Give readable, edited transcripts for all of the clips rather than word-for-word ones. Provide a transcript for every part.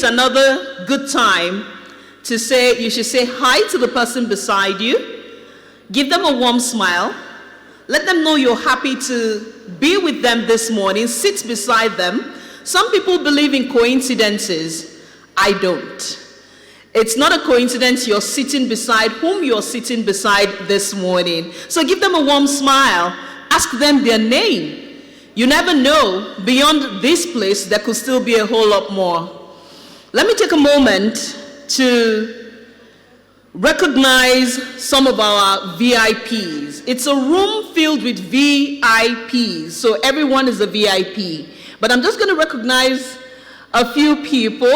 it's another good time to say, you should say hi to the person beside you, give them a warm smile, let them know you're happy to be with them this morning, sit beside them. Some people believe in coincidences. I don't. It's not a coincidence you're sitting beside whom you're sitting beside this morning. So give them a warm smile, ask them their name. You never know, beyond this place, there could still be a whole lot more. Let me take a moment to recognize some of our VIPs. It's a room filled with VIPs, so everyone is a VIP. But I'm just going to recognize a few people,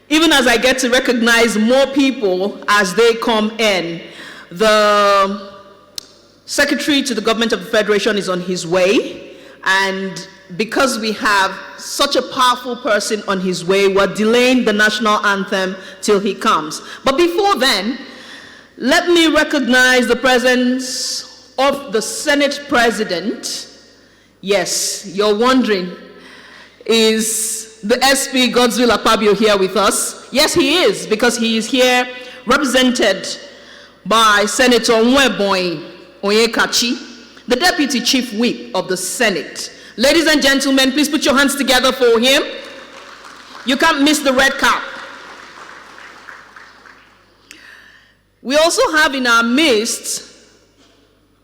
even as I get to recognize more people as they come in. The Secretary to the Government of the Federation is on his way, and because we have such a powerful person on his way, we're delaying the national anthem till he comes. But before then, let me recognize the presence of the Senate President. Yes, you're wondering, is the SP Godswill Akpabio here with us? Yes, he is, because he is here represented by Senator Nweboin Onyekachi, the Deputy Chief Whip of the Senate. Ladies and gentlemen, please put your hands together for him. You can't miss the red cap. We also have in our midst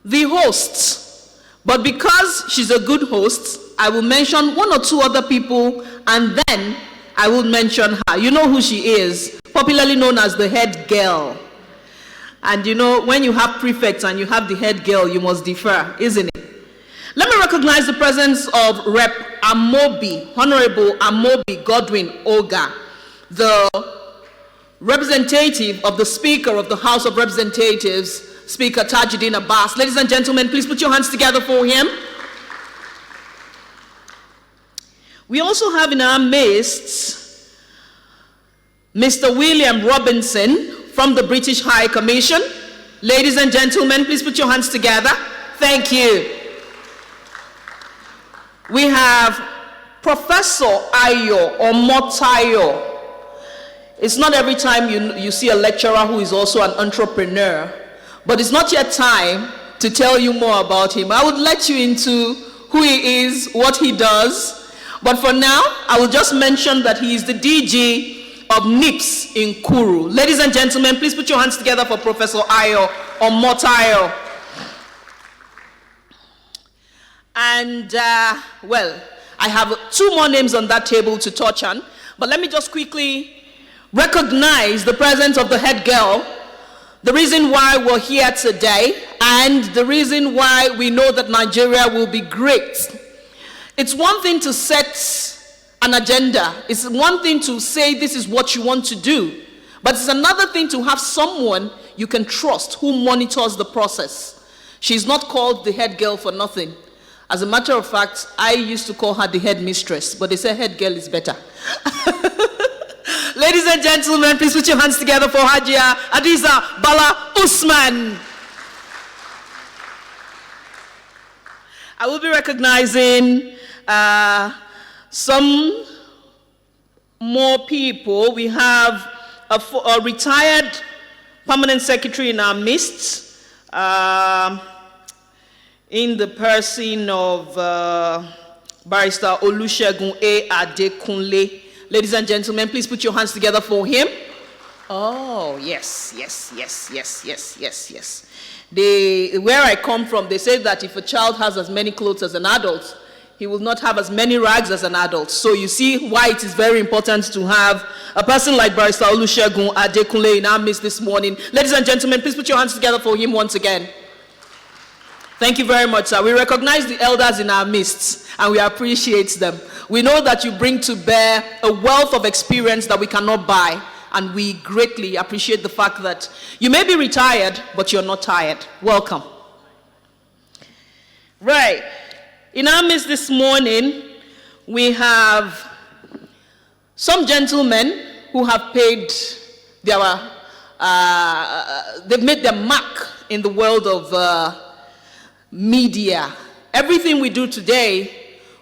the hosts, but because she's a good host, I will mention one or two other people, and then I will mention her. You know who she is, popularly known as the head girl. And you know, when you have prefects and you have the head girl, you must defer, isn't it? Let me recognize the presence of Rep. Amobi, Honorable Amobi Godwin Oga, the representative of the Speaker of the House of Representatives, Speaker Tajuddin Abbas. Ladies and gentlemen, please put your hands together for him. We also have in our midst Mr. William Robinson from the British High Commission. Ladies and gentlemen, please put your hands together. Thank you. We have Professor Ayo Omotayo. It's not every time you see a lecturer who is also an entrepreneur, but it's not yet time to tell you more about him. I would let you into who he is, what he does, but for now, I will just mention that he is the DG of NIPS in Kuru. Ladies and gentlemen, please put your hands together for Professor Ayo Omotayo. And, well, I have two more names on that table to touch on, but let me just quickly recognize the presence of the head girl, the reason why we're here today, and the reason why we know that Nigeria will be great. It's one thing to set an agenda. It's one thing to say this is what you want to do, but it's another thing to have someone you can trust who monitors the process. She's not called the head girl for nothing. As a matter of fact, I used to call her the head mistress, but they say head girl is better. Ladies and gentlemen, please put your hands together for Hajia Adiza Bala Usman. I will be recognizing some more people. We have a retired permanent secretary in our midst, in the person of Barrister Olusegun A. Adekunle. Ladies and gentlemen, please put your hands together for him. Oh, yes. Where I come from, they say that if a child has as many clothes as an adult, he will not have as many rags as an adult. So you see why it is very important to have a person like Barrister Olusegun Adekunle in our midst this morning. Ladies and gentlemen, please put your hands together for him once again. Thank you very much, sir. We recognize the elders in our midst, and we appreciate them. We know that you bring to bear a wealth of experience that we cannot buy, and we greatly appreciate the fact that you may be retired, but you're not tired. Welcome. Right. In our midst this morning, we have some gentlemen who have paid their, they've made their mark in the world of media. Everything we do today,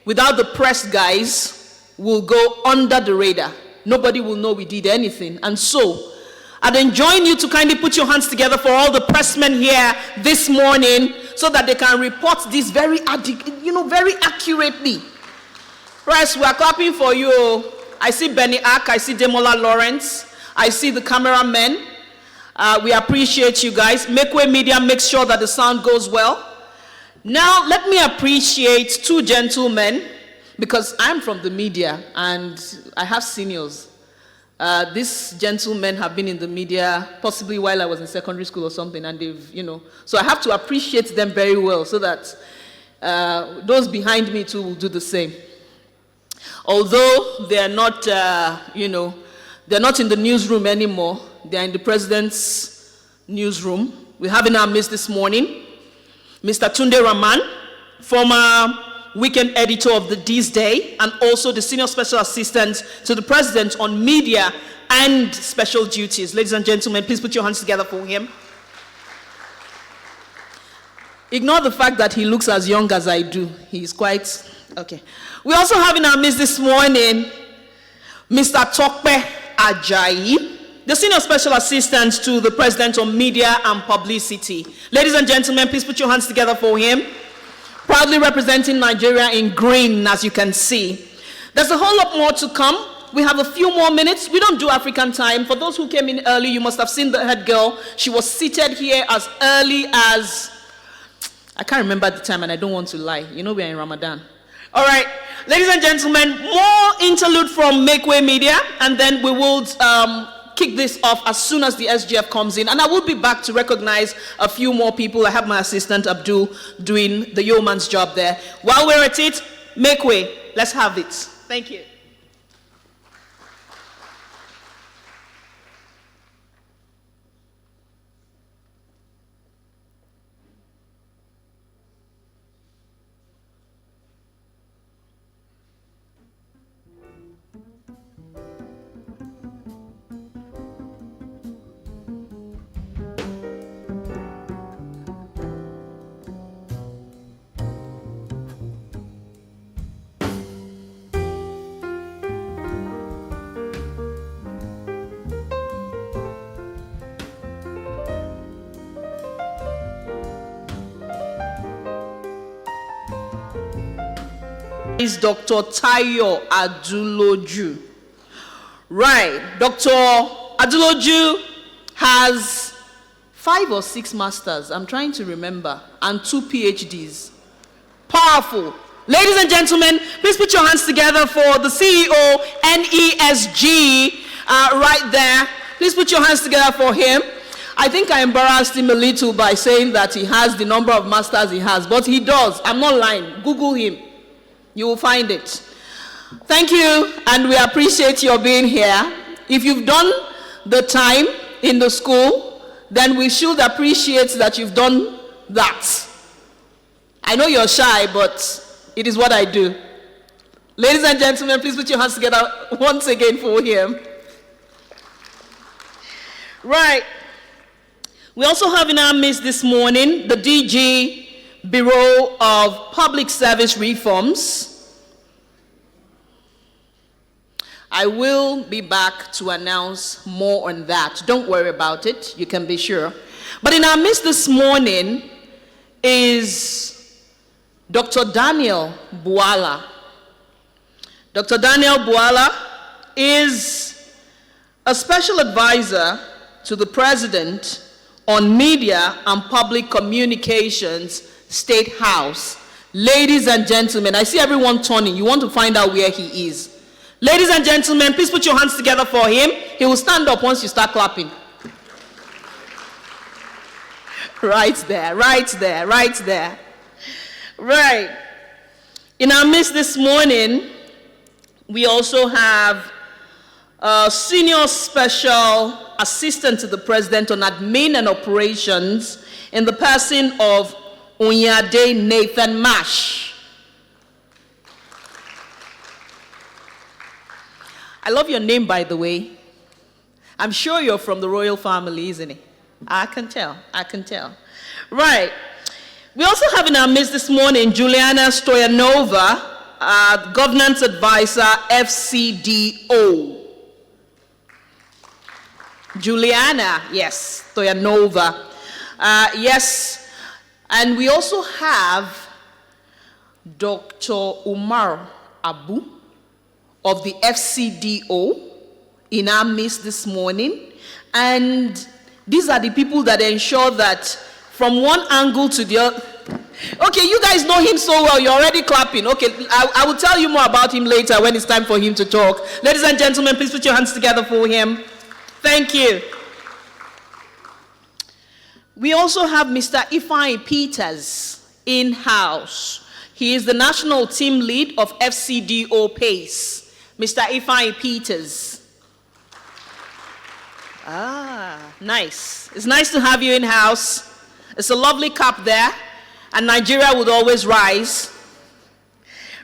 without the press guys, will go under the radar. Nobody will know we did anything. And so, I'd enjoin you to kindly put your hands together for all the pressmen here this morning so that they can report this very accurately. Press, we are clapping for you. I see Benny Ack, I see Demola Lawrence, I see the cameramen. We appreciate you guys. Makeway Media makes sure that the sound goes well. Now, let me appreciate two gentlemen, because I'm from the media and I have seniors. These gentlemen have been in the media possibly while I was in secondary school or something, and they've, so I have to appreciate them very well so that those behind me too will do the same. Although they are not, they're not in the newsroom anymore, they're in the president's newsroom. We have in our midst this morning Mr. Tunde Rahman, former weekend editor of the This Day, and also the senior special assistant to the president on media and special duties. Ladies and gentlemen, please put your hands together for him. Ignore the fact that he looks as young as I do. He's quite, okay. We also have in our midst this morning Mr. Tokpe Ajayi, the senior special assistant to the president on media and publicity. Ladies and gentlemen, please put your hands together for him. Proudly representing Nigeria in green, as you can see. There's a whole lot more to come. We have a few more minutes. We don't do African time. For those who came in early, you must have seen the head girl. She was seated here as early as, I can't remember the time and I don't want to lie. You know we're in Ramadan. All right, ladies and gentlemen, more interlude from Makeway Media, and then we will kick this off as soon as the SGF comes in. And I will be back to recognize a few more people. I have my assistant Abdul doing the yeoman's job there. While we're at it, Makeway, let's have it. Thank you. Is Dr. Tayo Aduloju. Right, Dr. Aduloju has 5 or 6 masters, I'm trying to remember, and 2 PhDs. Powerful. Ladies and gentlemen, please put your hands together for the CEO, NESG, right there. Please put your hands together for him. I think I embarrassed him a little by saying that he has the number of masters he has, but he does. I'm not lying. Google him. You will find it. Thank you, and we appreciate your being here. If you've done the time in the school, then we should appreciate that you've done that. I know you're shy, but it is what I do. Ladies and gentlemen, please put your hands together once again for him. Right. We also have in our midst this morning the DG Bureau of Public Service Reforms. I will be back to announce more on that. Don't worry about it, you can be sure. But in our midst this morning is Dr. Daniel Bwala. Dr. Daniel Bwala is a special advisor to the President on Media and Public Communications, State House. Ladies and gentlemen, I see everyone turning. You want to find out where he is. Ladies and gentlemen, please put your hands together for him. He will stand up once you start clapping. Right there, right there, right there. Right. In our midst this morning, we also have a senior special assistant to the President on admin and operations in the person of Onyade Nathan Mash. I love your name, by the way. I'm sure you're from the royal family, isn't it? I can tell, I can tell. Right. We also have in our midst this morning Juliana Stoyanova, Governance Advisor, FCDO. Juliana, yes, Toyanova. Yes, and we also have Dr. Umar Abu of the FCDO in our midst this morning. And these are the people that ensure that from one angle to the other. Okay, you guys know him so well, you're already clapping. Okay, I will tell you more about him later when it's time for him to talk. Ladies and gentlemen, please put your hands together for him. Thank you. We also have Mr. Ifeanyi Peters in-house. He is the national team lead of FCDO PACE. Mr. Ifeanyi Peters. Nice. It's nice to have you in-house. It's a lovely cap there, and Nigeria would always rise.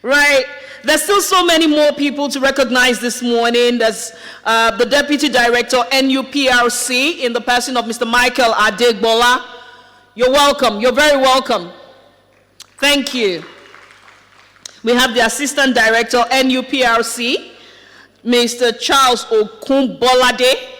Right. There's still so many more people to recognize this morning. There's the Deputy Director, NUPRC, in the person of Mr. Michael Adegbola. You're welcome. You're very welcome. Thank you. We have the Assistant Director, NUPRC, Mr. Charles Okunbolade.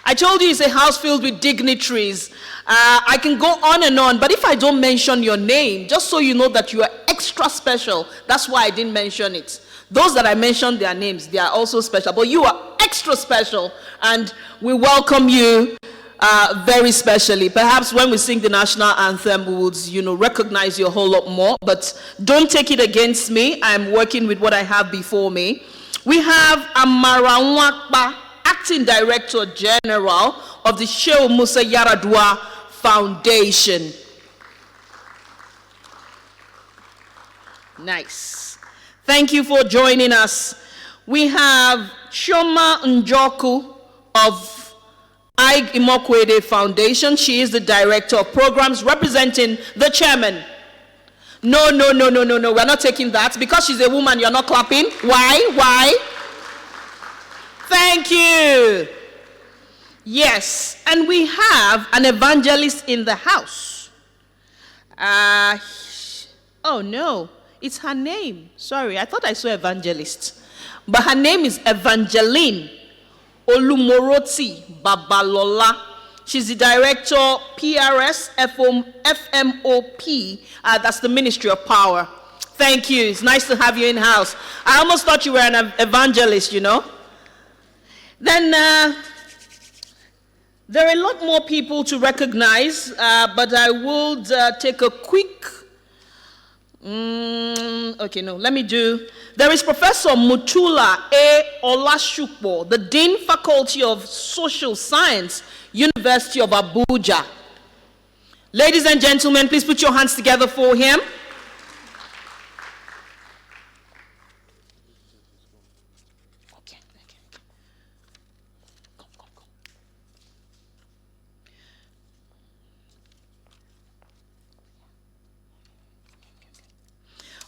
I told you it's a house filled with dignitaries. I can go on and on, but if I don't mention your name, just so you know that you are extra special, that's why I didn't mention it. Those that I mentioned their names, they are also special, but you are extra special, and we welcome you very specially. Perhaps when we sing the national anthem, we would, recognize you a whole lot more, but don't take it against me. I'm working with what I have before me. We have Amara Nwakpa, Acting Director General of the Shehu Musa Yaradua Foundation. Nice. Thank you for joining us. We have Shoma Njoku of Ig Imokwede Foundation. She is the Director of Programs representing the Chairman. No, we're not taking that. Because she's a woman, you're not clapping. Why? Thank you. Yes, and we have an evangelist in the house. Oh no, it's her name. Sorry, I thought I saw evangelist. But her name is Evangeline Olumoroti Babalola. She's the Director, PRS, FMOP, that's the Ministry of Power. Thank you, it's nice to have you in-house. I almost thought you were an evangelist, Then there are a lot more people to recognize, but I would take a quick, there is Professor Mutula A. Olashukbo, the Dean Faculty of Social Science, University of Abuja. Ladies and gentlemen, please put your hands together for him.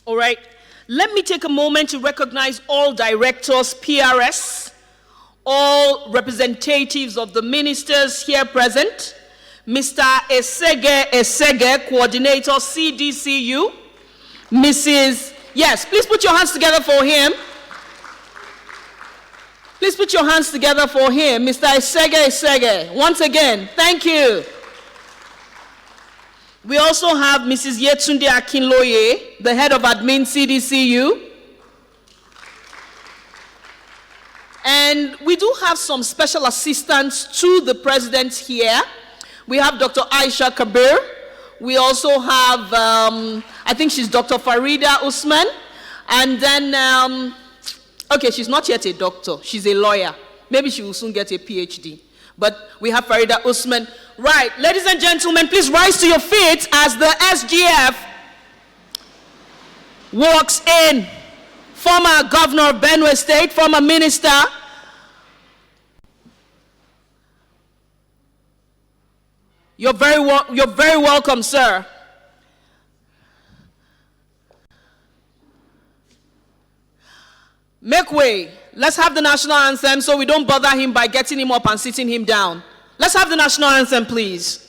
All right, let me take a moment to recognize all directors, PRS, all representatives of the ministers here present, Mr. Esege, Coordinator, CDCU, Mrs. Yes, please put your hands together for him. Please put your hands together for him, Mr. Esege. Once again, thank you. We also have Mrs. Yetunde Akinloye, the head of admin CDCU. And we do have some special assistants to the president here. We have Dr. Aisha Kabir. We also have, I think she's Dr. Farida Usman. And then, okay, she's not yet a doctor. She's a lawyer. Maybe she will soon get a PhD. But we have Farida Usman. Right, ladies and gentlemen, please rise to your feet as the SGF walks in. Former governor of Benue State, former minister. You're very welcome, sir. Make way. Let's have the national anthem so we don't bother him by getting him up and sitting him down. Let's have the national anthem, please.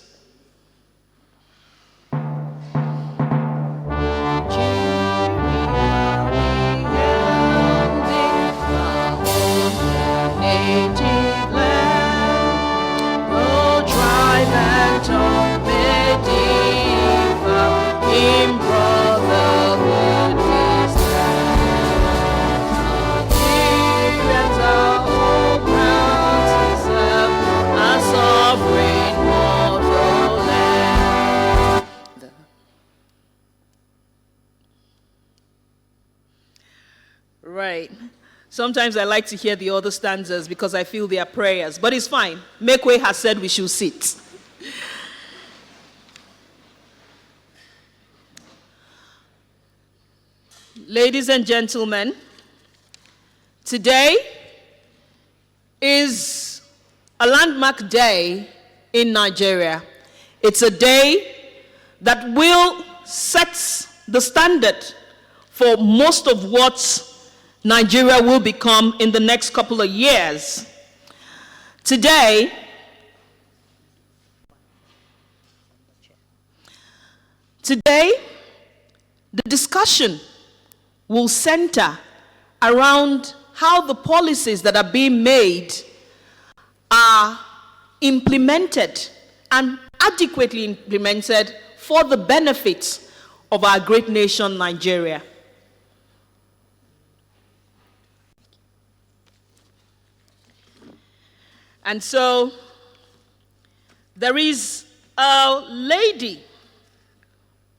Right. Sometimes I like to hear the other stanzas because I feel they are prayers, but it's fine. Make Way has said we should sit. Ladies and gentlemen, today is a landmark day in Nigeria. It's a day that will set the standard for most of what Nigeria will become in the next couple of years. Today, the discussion will center around how the policies that are being made are implemented and adequately implemented for the benefit of our great nation, Nigeria. And so, there is a lady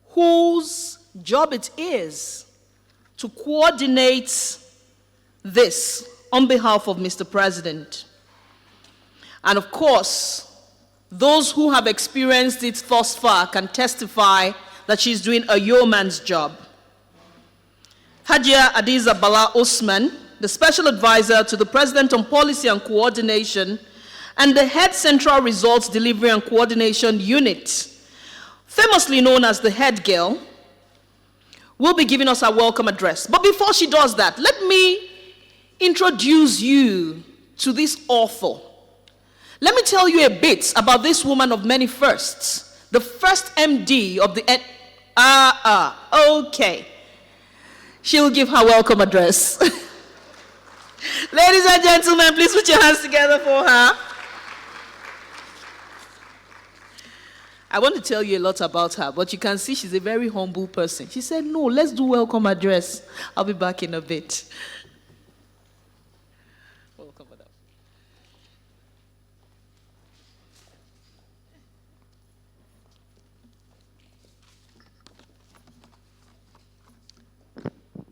whose job it is to coordinate this on behalf of Mr. President. And of course, those who have experienced it thus far can testify that she's doing a yeoman's job. Hajia Adiza Bala Osman, the Special Advisor to the President on Policy and Coordination, and the Head Central Results Delivery and Coordination Unit, famously known as the Head Girl, will be giving us a welcome address. But before she does that, let me introduce you to this author. Let me tell you a bit about this woman of many firsts, the first MD of the... okay. She'll give her welcome address. Ladies and gentlemen, please put your hands together for her. I want to tell you a lot about her, but you can see she's a very humble person. She said, no, let's do welcome address. I'll be back in a bit. Welcome, madam.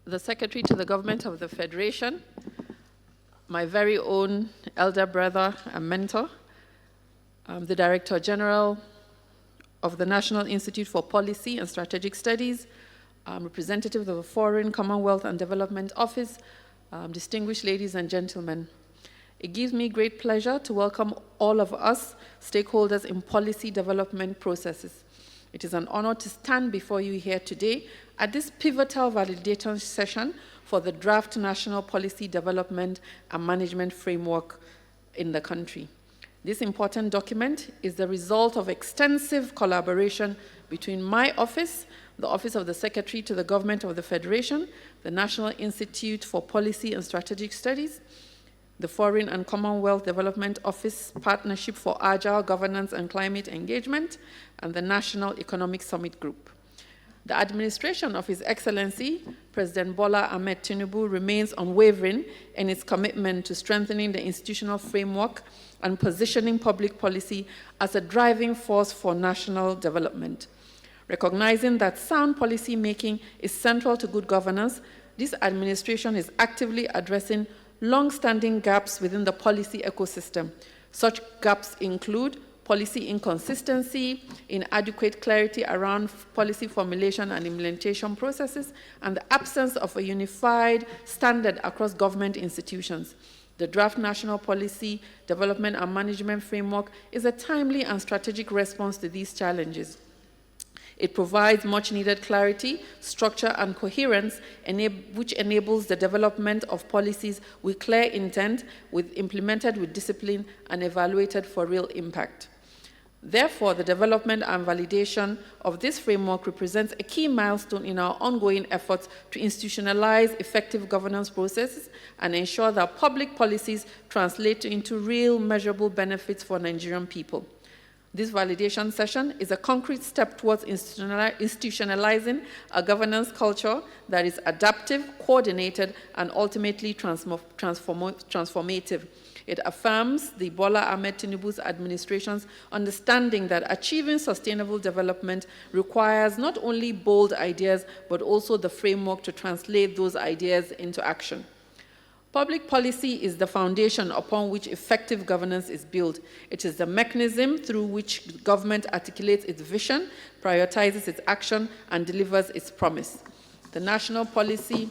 The Secretary to the Government of the Federation, my very own elder brother and mentor, the Director General of the National Institute for Policy and Strategic Studies, representative of the Foreign, Commonwealth and Development Office, distinguished ladies and gentlemen. It gives me great pleasure to welcome all of us, stakeholders in policy development processes. It is an honor to stand before you here today at this pivotal validation session for the draft National Policy Development and Management Framework in the country. This important document is the result of extensive collaboration between my office, the Office of the Secretary to the Government of the Federation, the National Institute for Policy and Strategic Studies, the Foreign and Commonwealth Development Office Partnership for Agile Governance and Climate Engagement, and the National Economic Summit Group. The administration of His Excellency, President Bola Ahmed Tinubu, remains unwavering in its commitment to strengthening the institutional framework and positioning public policy as a driving force for national development. Recognizing that sound policy making is central to good governance, this administration is actively addressing long-standing gaps within the policy ecosystem. Such gaps include policy inconsistency, inadequate clarity around policy formulation and implementation processes, and the absence of a unified standard across government institutions. The draft National Policy Development and Management Framework is a timely and strategic response to these challenges. It provides much-needed clarity, structure, and coherence, which enables the development of policies with clear intent, implemented with discipline, and evaluated for real impact. Therefore, the development and validation of this framework represents a key milestone in our ongoing efforts to institutionalize effective governance processes and ensure that public policies translate into real measurable benefits for Nigerian people. This validation session is a concrete step towards institutionalizing a governance culture that is adaptive, coordinated, and ultimately transformative. It affirms the Bola Ahmed Tinubu's administration's understanding that achieving sustainable development requires not only bold ideas, but also the framework to translate those ideas into action. Public policy is the foundation upon which effective governance is built. It is the mechanism through which government articulates its vision, prioritizes its action, and delivers its promise. The National Policy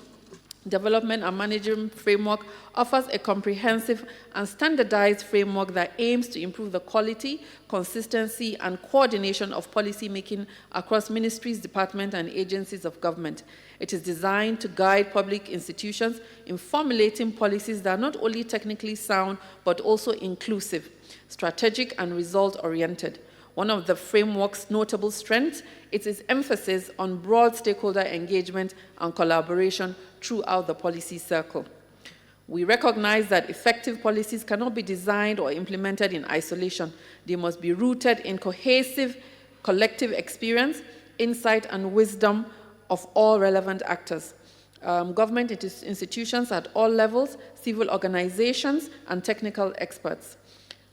Development and Management Framework offers a comprehensive and standardized framework that aims to improve the quality, consistency, and coordination of policy making across ministries, departments, and agencies of government. It is designed to guide public institutions in formulating policies that are not only technically sound, but also inclusive, strategic, and result-oriented. One of the framework's notable strengths is its emphasis on broad stakeholder engagement and collaboration throughout the policy circle. We recognize that effective policies cannot be designed or implemented in isolation. They must be rooted in cohesive collective experience, insight, and wisdom of all relevant actors. Government institutions at all levels, civil organizations, and technical experts.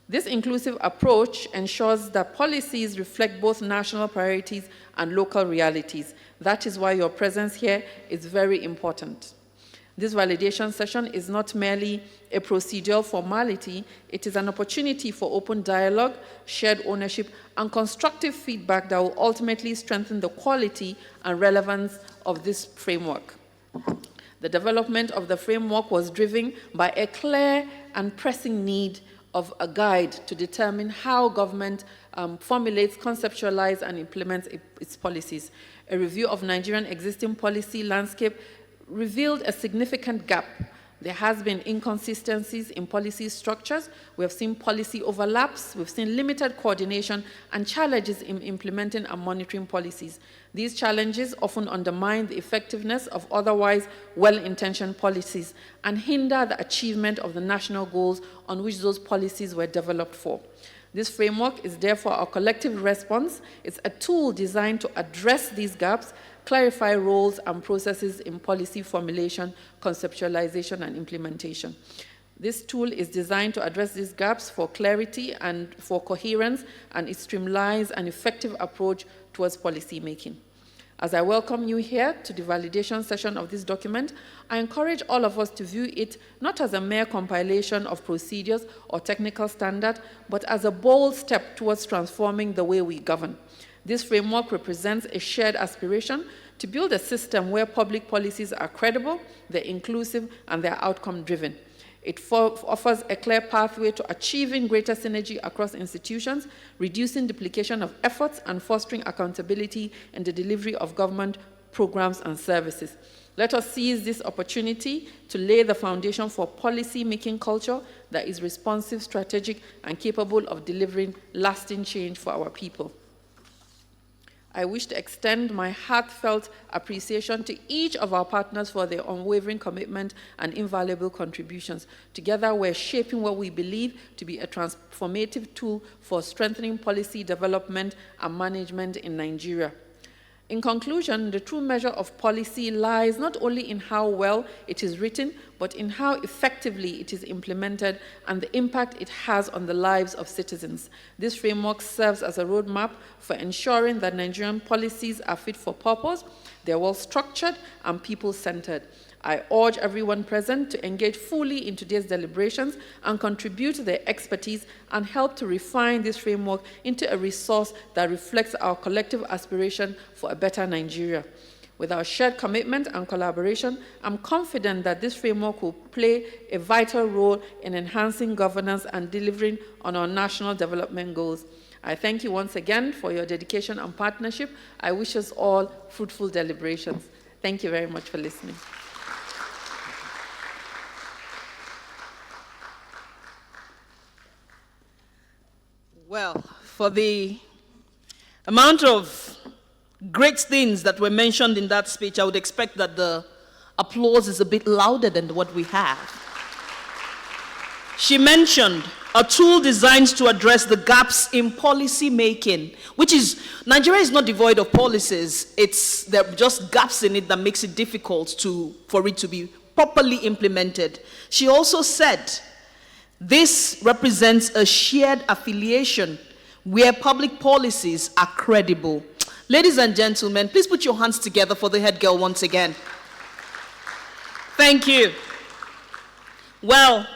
This inclusive approach ensures that policies reflect both national priorities and local realities. That is why your presence here is very important. This validation session is not merely a procedural formality, it is an opportunity for open dialogue, shared ownership, and constructive feedback that will ultimately strengthen the quality and relevance of this framework. The development of the framework was driven by a clear and pressing need of a guide to determine how government formulates, conceptualizes, and implements its policies. A review of Nigerian existing policy landscape revealed a significant gap. There has been inconsistencies in policy structures. We have seen policy overlaps. We've seen limited coordination and challenges in implementing and monitoring policies. These challenges often undermine the effectiveness of otherwise well-intentioned policies and hinder the achievement of the national goals on which those policies were developed for. This framework is therefore our collective response. It's a tool designed to address these gaps, clarify roles and processes in policy formulation, conceptualization, and implementation. This tool is designed to address these gaps for clarity and for coherence, and it streamlines an effective approach towards policy making. As I welcome you here to the validation session of this document, I encourage all of us to view it not as a mere compilation of procedures or technical standards, but as a bold step towards transforming the way we govern. This framework represents a shared aspiration to build a system where public policies are credible, they're inclusive, and they're outcome-driven. It offers a clear pathway to achieving greater synergy across institutions, reducing duplication of efforts, and fostering accountability in the delivery of government programs and services. Let us seize this opportunity to lay the foundation for policy-making culture that is responsive, strategic, and capable of delivering lasting change for our people. I wish to extend my heartfelt appreciation to each of our partners for their unwavering commitment and invaluable contributions. Together, we're shaping what we believe to be a transformative tool for strengthening policy development and management in Nigeria. In conclusion, the true measure of policy lies not only in how well it is written, but in how effectively it is implemented and the impact it has on the lives of citizens. This framework serves as a roadmap for ensuring that Nigerian policies are fit for purpose, they're well structured, and people-centered. I urge everyone present to engage fully in today's deliberations and contribute their expertise and help to refine this framework into a resource that reflects our collective aspiration for a better Nigeria. With our shared commitment and collaboration, I'm confident that this framework will play a vital role in enhancing governance and delivering on our national development goals. I thank you once again for your dedication and partnership. I wish us all fruitful deliberations. Thank you very much for listening. Well, for the amount of great things that were mentioned in that speech, I would expect that the applause is a bit louder than what we have. She mentioned a tool designed to address the gaps in policy making, which is, Nigeria is not devoid of policies. There are just gaps in it that makes it difficult for it to be properly implemented. She also said This represents a shared affiliation where public policies are credible. Ladies and gentlemen, please put your hands together for the head girl once again. Thank you. Well,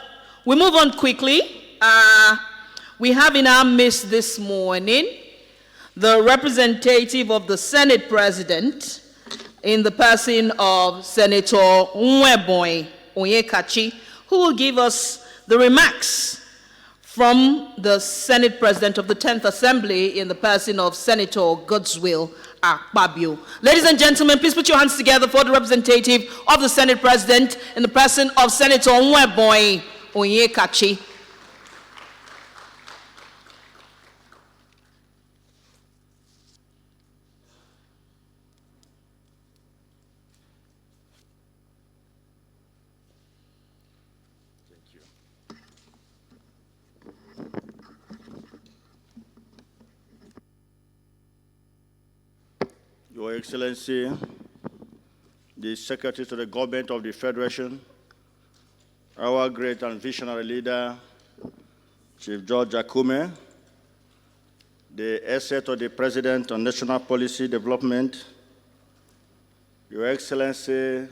we move on quickly. We have in our midst this morning the representative of the Senate President in the person of Senator Nweboy Onyekachi, who will give us the remarks from the Senate President of the 10th Assembly in the person of Senator Godswill Akpabio. Ladies and gentlemen, please put your hands together for the representative of the Senate President in the person of Senator Nweboy Onyekachi. Your Excellency, the Secretary to the Government of the Federation, our great and visionary leader, Chief George Akume, the asset of the President on National Policy Development, Your Excellency,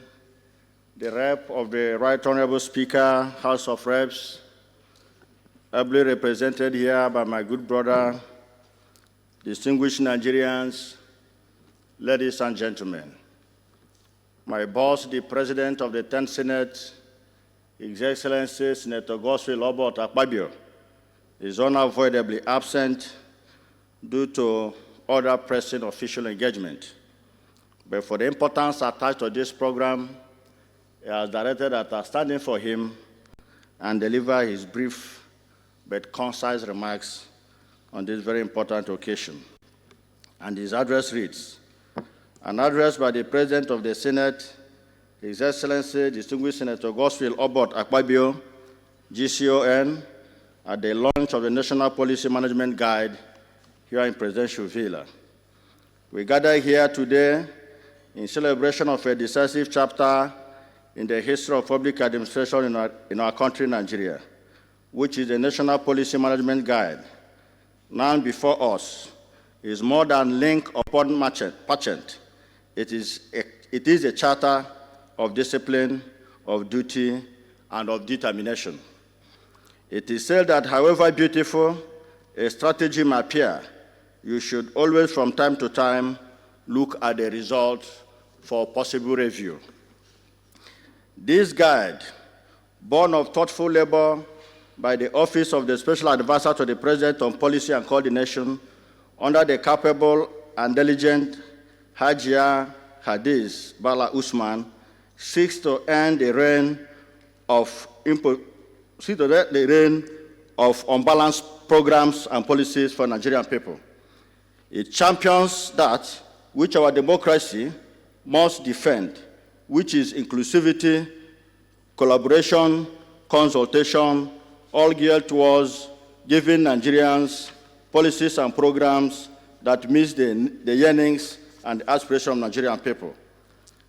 the Rep of the Right Honorable Speaker, House of Reps, ably represented here by my good brother, distinguished Nigerians, ladies and gentlemen, my boss, the President of the 10th Senate, His Excellency Senator Godswill Akpabio, is unavoidably absent due to other pressing official engagement. But for the importance attached to this program, he has directed that I stand in for him and deliver his brief but concise remarks on this very important occasion. And his address reads, an address by the President of the Senate, His Excellency Distinguished Senator Godswill Akpabio, GCON, at the launch of the National Policy Management Guide here in Presidential Villa. We gather here today in celebration of a decisive chapter in the history of public administration in our country, Nigeria, which is the National Policy Management Guide. Now before us is more than link upon patent. It is a charter of discipline, of duty, and of determination. It is said that however beautiful a strategy may appear, you should always from time to time look at the results for possible review. This guide, born of thoughtful labor by the Office of the Special Advisor to the President on Policy and Coordination under the capable and diligent Hajia Hadiz Bala Usman, seeks to end the reign of unbalanced programs and policies for Nigerian people. It champions that which our democracy must defend, which is inclusivity, collaboration, consultation, all geared towards giving Nigerians policies and programs that meet the yearnings and aspirations of Nigerian people.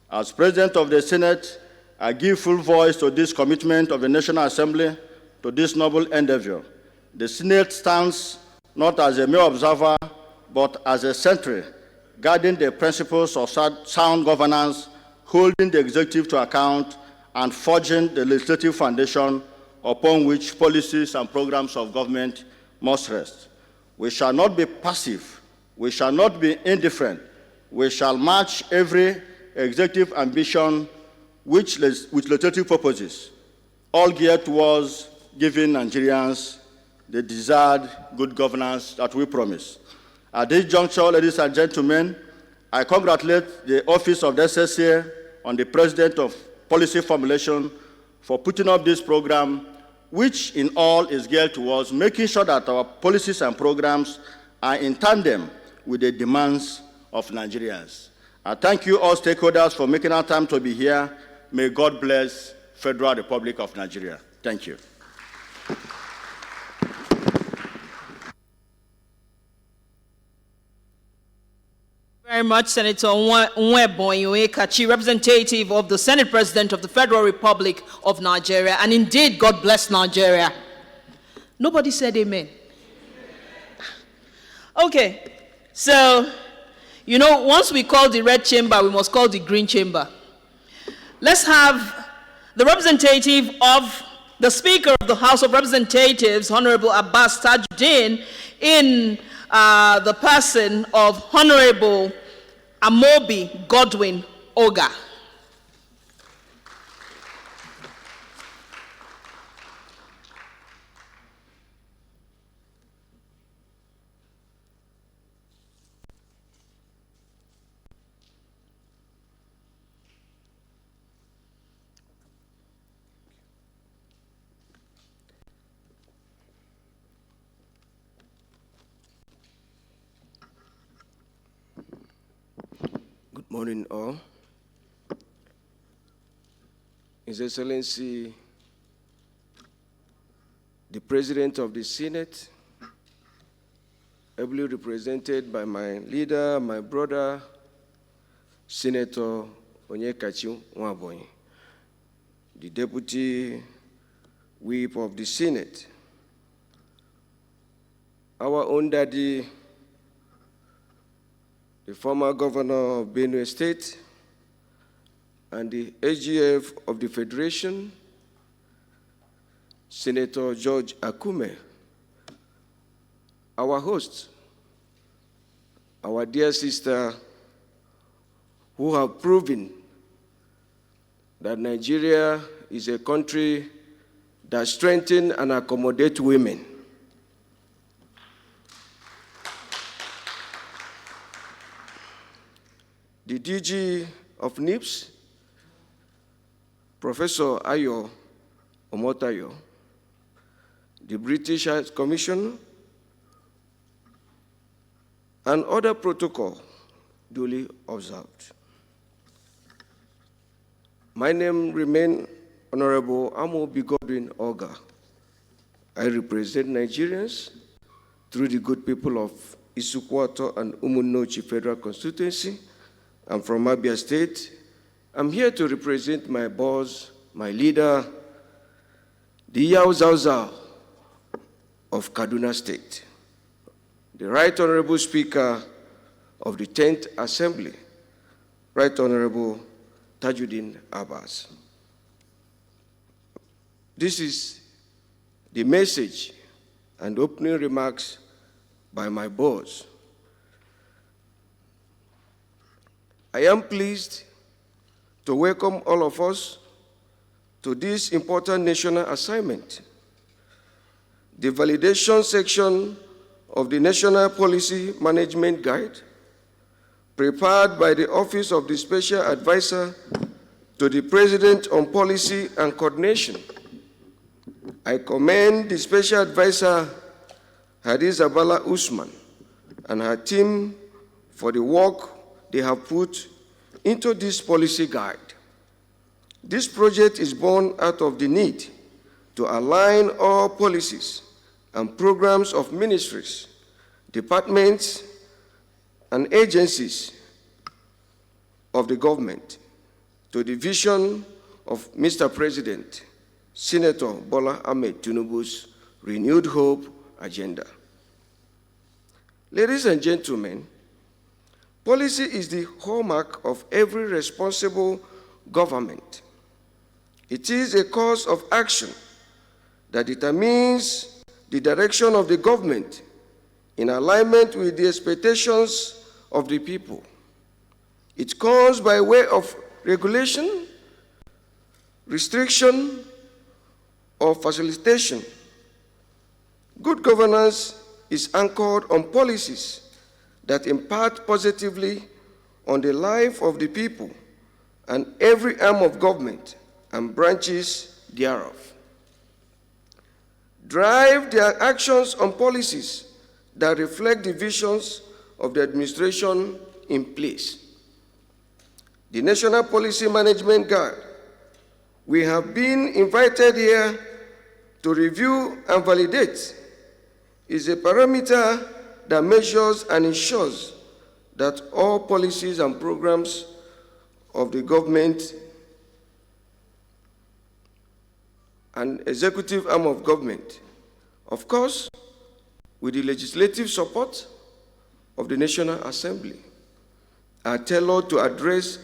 As President of the Senate, I give full voice to this commitment of the National Assembly to this noble endeavor. The Senate stands not as a mere observer, but as a sentry, guarding the principles of sound governance, holding the executive to account, and forging the legislative foundation upon which policies and programs of government must rest. We shall not be passive. We shall not be indifferent. We shall match every executive ambition with legislative purposes, all geared towards giving Nigerians the desired good governance that we promise. At this juncture, ladies and gentlemen, I congratulate the Office of the SSA on the President of Policy Formulation for putting up this program, which in all is geared towards making sure that our policies and programs are in tandem with the demands of Nigerians. I thank you all stakeholders for making our time to be here. May God bless Federal Republic of Nigeria. Thank you. Very much, Senator Nweboy Onyekachi, representative of the Senate President of the Federal Republic of Nigeria. And indeed, God bless Nigeria. Nobody said amen. Okay, so, you know, once we call the red chamber, we must call the green chamber. Let's have the representative of the Speaker of the House of Representatives, Honorable Abbas Tajuddin, in the person of Honorable Amobi Godwin Oga. Good morning, all. His Excellency, the President of the Senate, ably represented by my leader, my brother, Senator Onyekachi Nwabonyi, the Deputy Whip of the Senate, our own daddy, the former governor of Benue State, and the AGF of the Federation, Senator George Akume, our host, our dear sister, who have proven that Nigeria is a country that strengthens and accommodates women. The DG of NIPS, Professor Ayo Omotayo, the British High Commission, and other protocol duly observed. My name remains Honorable Amobi Godwin Oga. I represent Nigerians through the good people of Isukwato and Umunnochi Federal Constituency. I'm from Abia State. I'm here to represent my boss, my leader, the Yao Zao Zao of Kaduna State, the Right Honorable Speaker of the 10th Assembly, Right Honorable Tajuddin Abbas. This is the message and opening remarks by my boss. I am pleased to welcome all of us to this important national assignment. The validation section of the National Policy Management Guide, prepared by the Office of the Special Advisor to the President on Policy and Coordination. I commend the Special Advisor Hadiza Bala Usman and her team for the work they have put into this policy guide. This project is born out of the need to align all policies and programs of ministries, departments, and agencies of the government to the vision of Mr. President, Senator Bola Ahmed Tinubu's renewed hope agenda. Ladies and gentlemen, policy is the hallmark of every responsible government. It is a course of action that determines the direction of the government in alignment with the expectations of the people. It comes by way of regulation, restriction, or facilitation. Good governance is anchored on policies that impact positively on the life of the people and every arm of government and branches thereof. Drive their actions on policies that reflect the visions of the administration in place. The National Policy Management Guide, we have been invited here to review and validate, is a parameter that measures and ensures that all policies and programs of the government and executive arm of government Of course, with the legislative support of the National Assembly, are tailored to address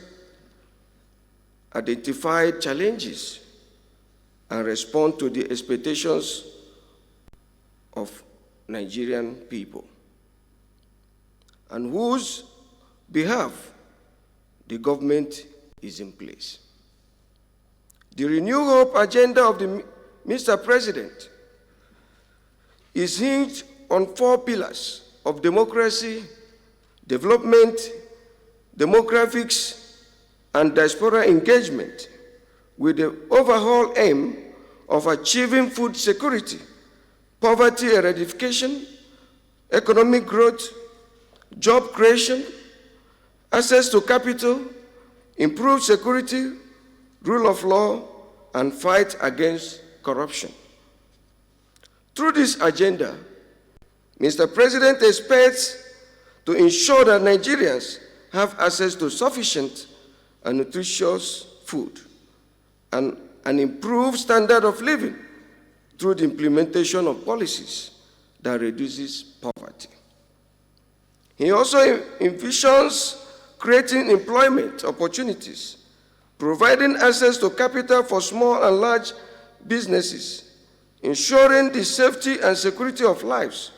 identified challenges and respond to the expectations of Nigerian people, and whose behalf the government is in place. The Renew Hope agenda of the Mr. President is hinged on 4 pillars of democracy, development, demographics, and diaspora engagement, with the overall aim of achieving food security, poverty eradication, economic growth, job creation, access to capital, improved security, rule of law, and fight against corruption. Through this agenda, Mr. President expects to ensure that Nigerians have access to sufficient and nutritious food and an improved standard of living through the implementation of policies that reduces poverty. He also envisions creating employment opportunities, providing access to capital for small and large businesses, ensuring the safety and security of lives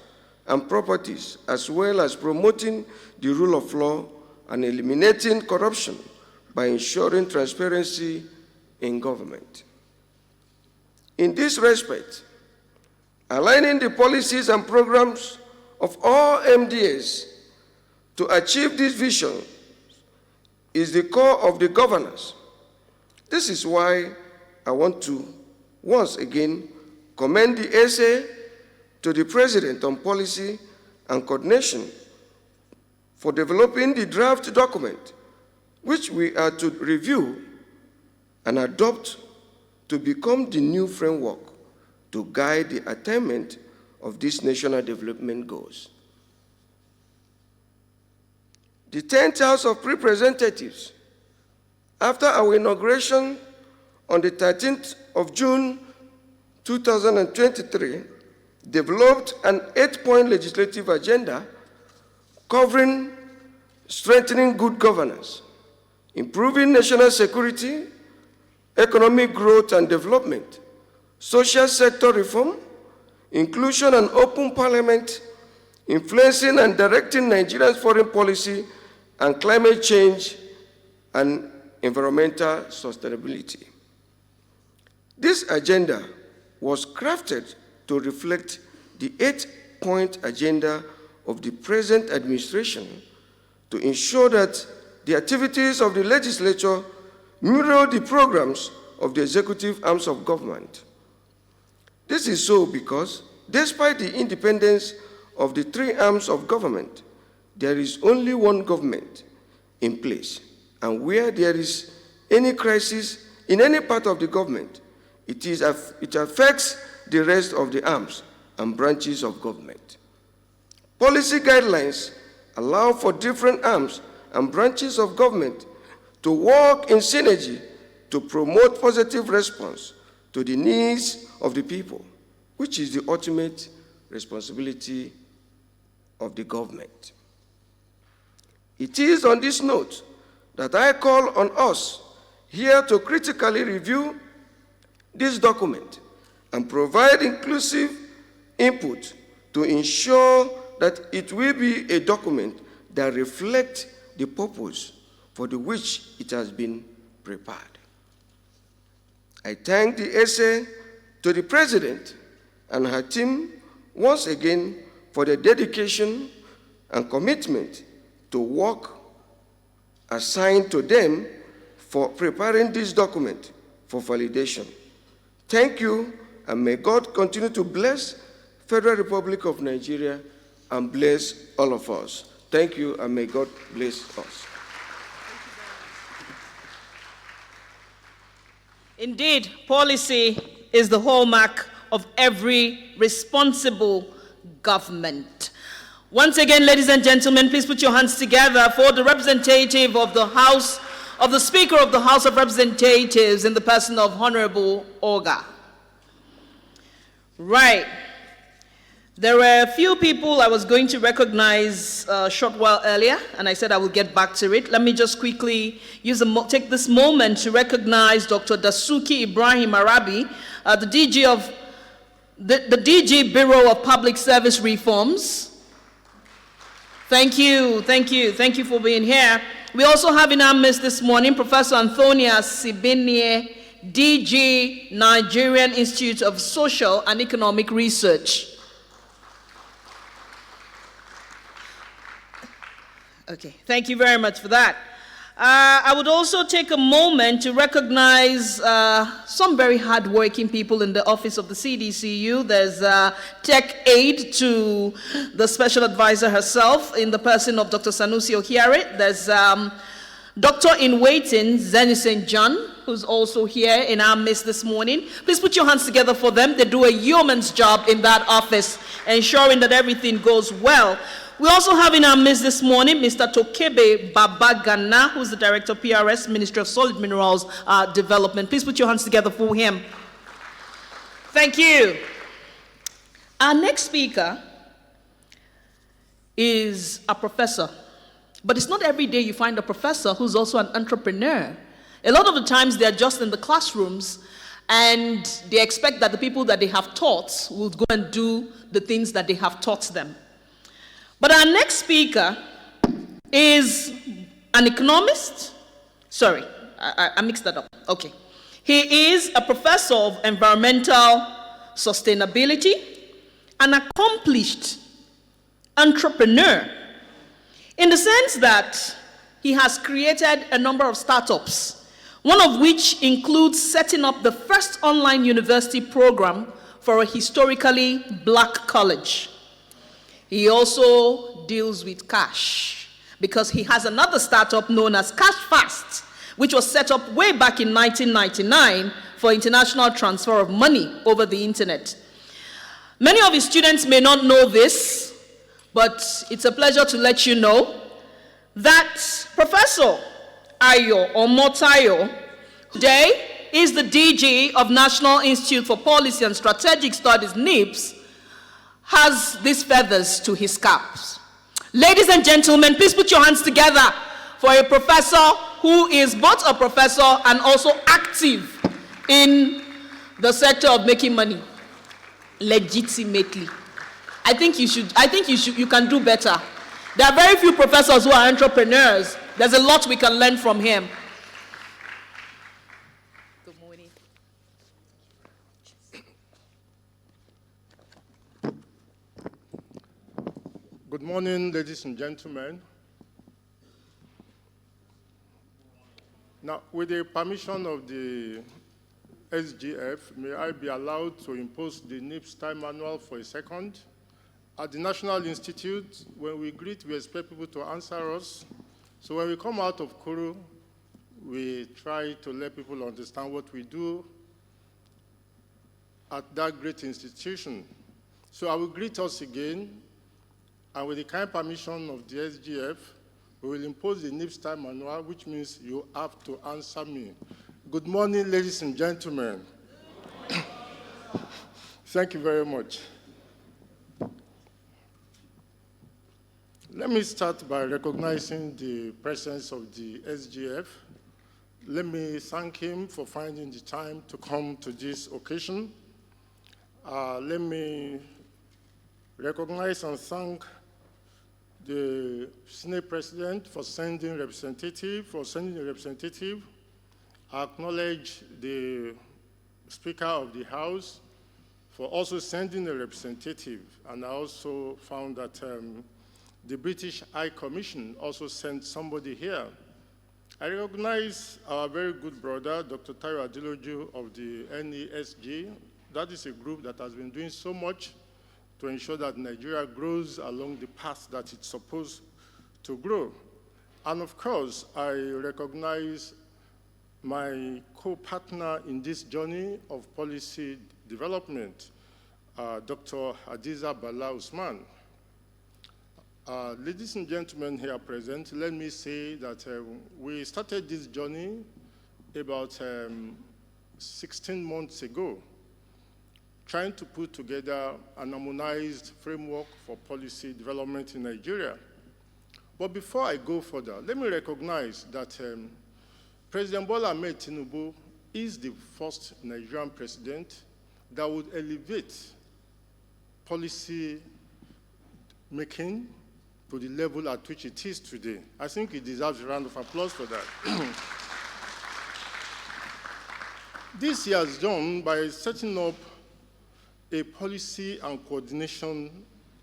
and properties, as well as promoting the rule of law and eliminating corruption by ensuring transparency in government. In this respect, aligning the policies and programs of all MDAs to achieve this vision is the core of the governance. This is why I want to once again commend the essay to the President on policy and coordination for developing the draft document, which we are to review and adopt to become the new framework to guide the attainment of these national development goals. The 10th House of Representatives, after our inauguration on the 13th of June 2023, developed an 8-point legislative agenda covering strengthening good governance, improving national security, economic growth and development, social sector reform, inclusion and open parliament, influencing and directing Nigeria's foreign policy, and climate change and environmental sustainability. This agenda was crafted to reflect the 8-point agenda of the present administration to ensure that the activities of the legislature mirror the programs of the executive arms of government. This is so because, despite the independence of the 3 arms of government, there is only one government in place, and where there is any crisis in any part of the government, it affects the rest of the arms and branches of government. Policy guidelines allow for different arms and branches of government to work in synergy to promote positive response to the needs of the people, which is the ultimate responsibility of the government. It is on this note that I call on us here to critically review this document and provide inclusive input to ensure that it will be a document that reflects the purpose for which it has been prepared. I thank the essay to the President and her team once again for their dedication and commitment to work assigned to them for preparing this document for validation. Thank you, and may God continue to bless Federal Republic of Nigeria and bless all of us. Thank you, and may God bless us. Indeed, policy is the hallmark of every responsible government. Once again, ladies and gentlemen, please put your hands together for the representative of the House, of the Speaker of the House of Representatives in the person of Honorable Oga. Right. There were a few people I was going to recognize a short while earlier, and I said I will get back to it. Let me just quickly take this moment to recognize Dr. Dasuki Ibrahim Arabi, the DG of the DG Bureau of Public Service Reforms. Thank you for being here. We also have in our midst this morning Professor Antonia Sibinie, DG Nigerian Institute of Social and Economic Research. Okay, thank you very much for that. I would also take a moment to recognize some very hardworking people in the office of the CDCU. There's tech aid to the special advisor herself in the person of Dr. Sanusi Okiare. There's Doctor-in-Waiting Zeni St. John, who's also here in our midst this morning. Please put your hands together for them. They do a yeoman's job in that office, ensuring that everything goes well. We also have in our midst this morning Mr. Tokebe Babagana, who's the Director of PRS, Ministry of Solid Minerals Development. Please put your hands together for him. Thank you. Our next speaker is a professor. But it's not every day you find a professor who's also an entrepreneur. A lot of the times they're just in the classrooms and they expect that the people that they have taught will go and do the things that they have taught them. But our next speaker is an economist. Sorry, I mixed that up. Okay. He is a professor of environmental sustainability, an accomplished entrepreneur, in the sense that he has created a number of startups, one of which includes setting up the first online university program for a historically black college. He also deals with cash because he has another startup known as Cash Fast, which was set up way back in 1999 for international transfer of money over the internet. Many of his students may not know this, but it's a pleasure to let you know that Professor Ayo Omotayo today is the DG of National Institute for Policy and Strategic Studies, NIPS, has these feathers to his caps. Ladies and gentlemen, please put your hands together for a professor who is both a professor and also active in the sector of making money legitimately. I think you can do better. There are very few professors who are entrepreneurs. There's a lot we can learn from him. Good morning. Good morning, ladies and gentlemen. Now, with the permission of the SGF, may I be allowed to impose the NIPS time manual for a second? At the National Institute, when we greet, we expect people to answer us. So when we come out of Kuru, we try to let people understand what we do at that great institution. So I will greet us again, and with the kind permission of the SGF, we will impose the NIPS time manual, which means you have to answer me. Good morning, ladies and gentlemen. Thank you very much. Let me start by recognizing the presence of the SGF. Let me thank him for finding the time to come to this occasion. Let me recognize and thank the Senate President for sending a representative. I acknowledge the Speaker of the House for also sending a representative. And I also found that the British High Commission also sent somebody here. I recognize our very good brother, Dr. Tayo Adiloju of the NESG. That is a group that has been doing so much to ensure that Nigeria grows along the path that it's supposed to grow. And of course, I recognize my co-partner in this journey of policy development, Dr. Hadiza Bala Usman. Ladies and gentlemen here present, let me say that we started this journey about 16 months ago, trying to put together an harmonized framework for policy development in Nigeria. But before I go further, let me recognize that President Bola Ahmed Tinubu is the first Nigerian president that would elevate policy making to the level at which it is today. I think he deserves a round of applause for that. This he has done by setting up a policy and coordination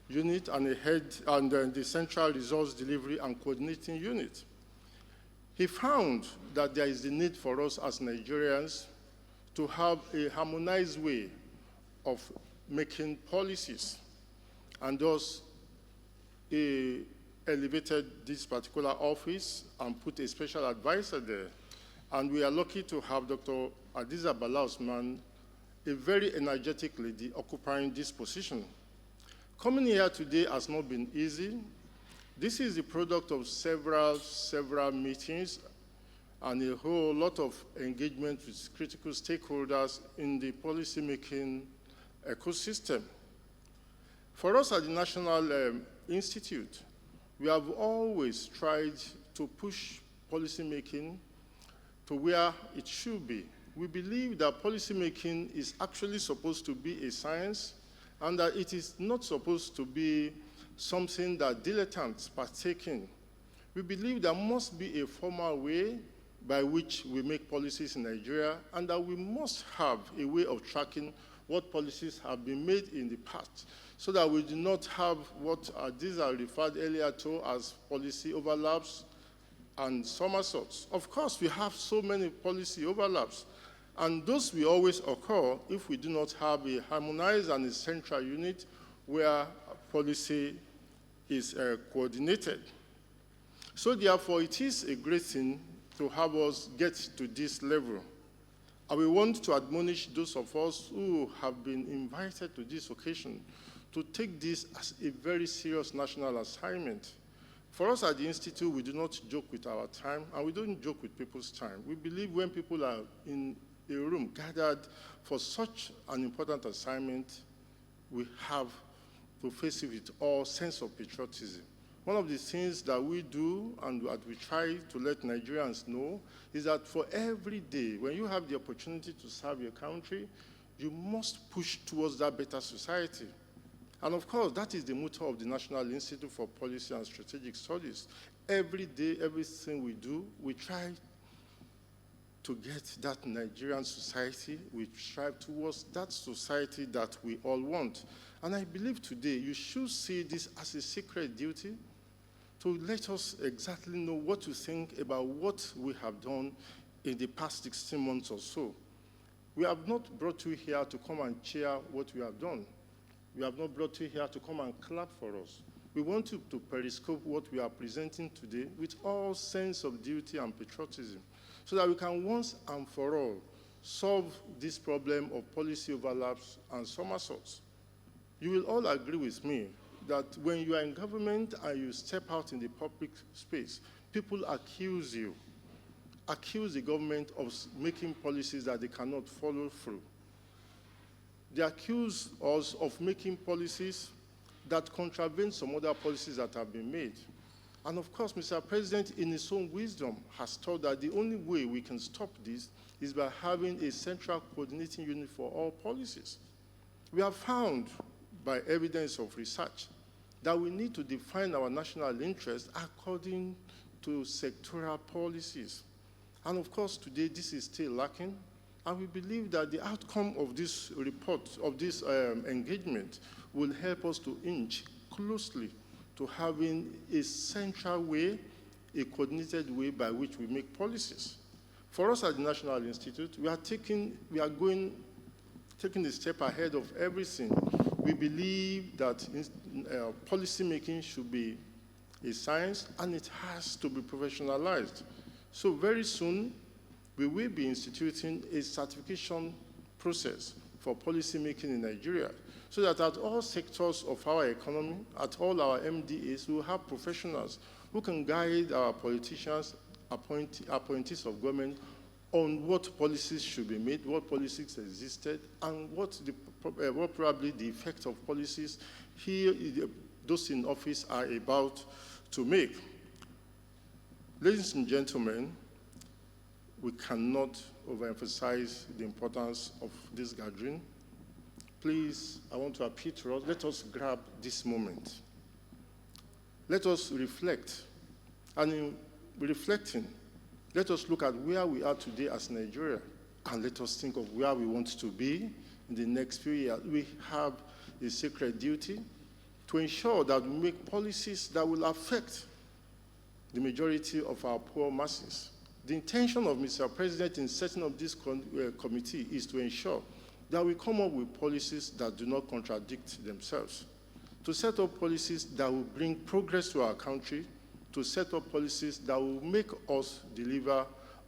unit and a head and the Central Resource Delivery and Coordinating Unit. He found that there is the need for us as Nigerians to have a harmonized way of making policies, and thus he elevated this particular office and put a special advisor there. And we are lucky to have Dr. Hadiza Bala Usman, a very energetic lady, occupying this position. Coming here today has not been easy. This is the product of several meetings and a whole lot of engagement with critical stakeholders in the policymaking ecosystem. For us at the National Institute, we have always tried to push policymaking to where it should be. We believe that policymaking is actually supposed to be a science and that it is not supposed to be something that dilettantes partake in. We believe there must be a formal way by which we make policies in Nigeria, and that we must have a way of tracking what policies have been made in the past, so that we do not have what these are referred earlier to as policy overlaps and somersaults. Of course, we have so many policy overlaps, and those will always occur if we do not have a harmonized and a central unit where policy is coordinated. So therefore, it is a great thing to have us get to this level. And we want to admonish those of us who have been invited to this occasion to take this as a very serious national assignment. For us at the Institute, we do not joke with our time, and we don't joke with people's time. We believe when people are in a room gathered for such an important assignment, we have to face it with all sense of patriotism. One of the things that we do and that we try to let Nigerians know is that for every day, when you have the opportunity to serve your country, you must push towards that better society. And of course, that is the motto of the National Institute for Policy and Strategic Studies. Every day, everything we do, we try to get that Nigerian society. We strive towards that society that we all want. And I believe today you should see this as a sacred duty to let us exactly know what to think about what we have done in the past 16 months or so. We have not brought you here to come and cheer what we have done. We have not brought you here to come and clap for us. We want you to periscope what we are presenting today with all sense of duty and patriotism, so that we can once and for all solve this problem of policy overlaps and somersaults. You will all agree with me that when you are in government and you step out in the public space, people accuse the government of making policies that they cannot follow through. They accuse us of making policies that contravene some other policies that have been made. And of course, Mr. President, in his own wisdom, has thought that the only way we can stop this is by having a central coordinating unit for all policies. We have found, by evidence of research, that we need to define our national interests according to sectoral policies. And of course, today, this is still lacking. And we believe that the outcome of this report, of this engagement, will help us to inch closely to having a central way, a coordinated way by which we make policies. For us at the National Institute, we are taking a step ahead of everything. We believe that policy making should be a science, and it has to be professionalized. So very soon, we will be instituting a certification process for policy making in Nigeria, so that at all sectors of our economy, at all our MDAs, we will have professionals who can guide our politicians, appointees of government on what policies should be made, what policies existed, and what probably the effect of policies those in office are about to make. Ladies and gentlemen, we cannot overemphasize the importance of this gathering. Please, I want to appeal to us, let us grab this moment. Let us reflect, and in reflecting, let us look at where we are today as Nigeria, and let us think of where we want to be in the next few years. We have a sacred duty to ensure that we make policies that will affect the majority of our poor masses. The intention of Mr. President in setting up this committee is to ensure that we come up with policies that do not contradict themselves, to set up policies that will bring progress to our country, to set up policies that will make us deliver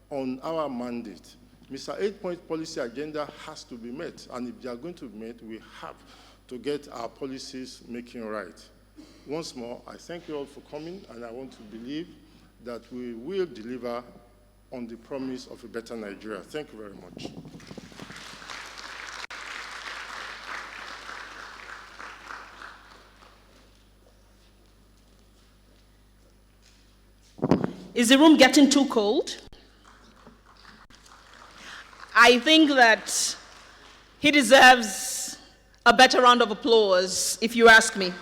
on our mandate. Mr. 8-point policy agenda has to be met, and if they are going to be met, we have to get our policies making right. Once more, I thank you all for coming, and I want to believe that we will deliver on the promise of a better Nigeria. Thank you very much. Is the room getting too cold? I think that he deserves a better round of applause, if you ask me.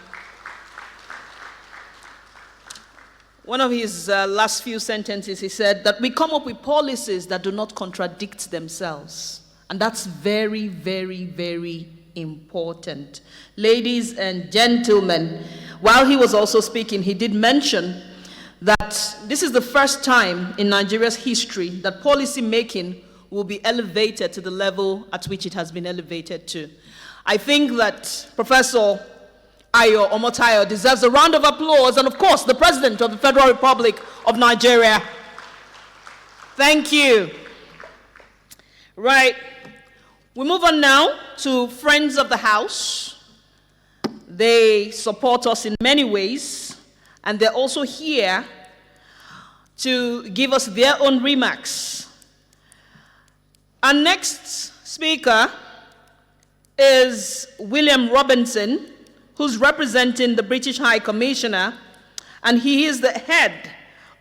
One of his last few sentences, he said that we come up with policies that do not contradict themselves. And that's very, very, very important. Ladies and gentlemen, while he was also speaking, he did mention that this is the first time in Nigeria's history that policy making will be elevated to the level at which it has been elevated to. I think that Professor Ayo Omotayo deserves a round of applause, and of course, the President of the Federal Republic of Nigeria. Thank you. Right. We move on now to Friends of the House. They support us in many ways, and they're also here to give us their own remarks. Our next speaker is William Robinson, who's representing the British High Commissioner, and he is the head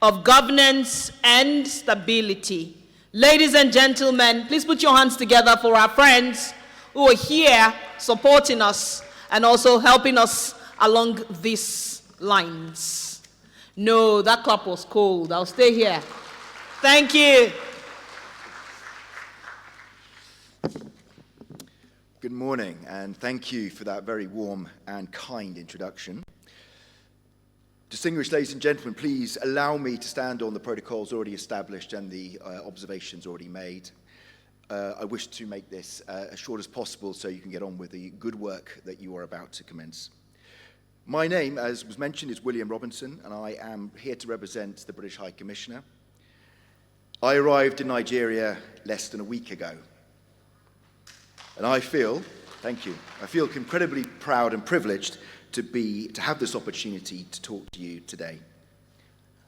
of governance and stability. Ladies and gentlemen, please put your hands together for our friends who are here supporting us and also helping us along these lines. No, that clap was cold. I'll stay here. Thank you. Good morning, and thank you for that very warm and kind introduction. Distinguished ladies and gentlemen, please allow me to stand on the protocols already established and the observations already made. I wish to make this as short as possible so you can get on with the good work that you are about to commence. My name, as was mentioned, is William Robinson, and I am here to represent the British High Commissioner. I arrived in Nigeria less than a week ago. And I feel, thank you, I feel incredibly proud and privileged to have this opportunity to talk to you today.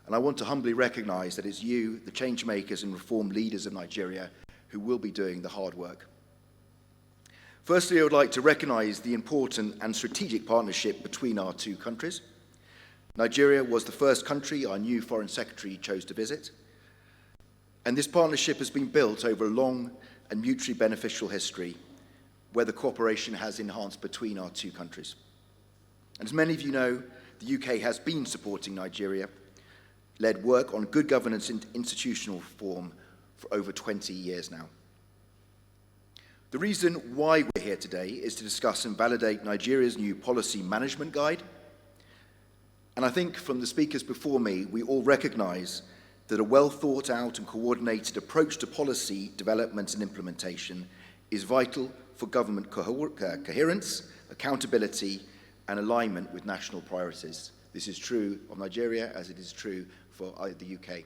And I want to humbly recognize that it's you, the change makers and reform leaders of Nigeria, who will be doing the hard work. Firstly, I would like to recognize the important and strategic partnership between our two countries. Nigeria was the first country our new Foreign Secretary chose to visit. And this partnership has been built over a long and mutually beneficial history, where the cooperation has enhanced between our two countries. And as many of you know, the UK has been supporting Nigeria-led work on good governance and institutional reform for over 20 years now. The reason why we're here today is to discuss and validate Nigeria's new policy management guide. And I think from the speakers before me, we all recognize that a well thought out and coordinated approach to policy development and implementation is vital for government coherence, accountability, and alignment with national priorities. This is true of Nigeria as it is true for the UK.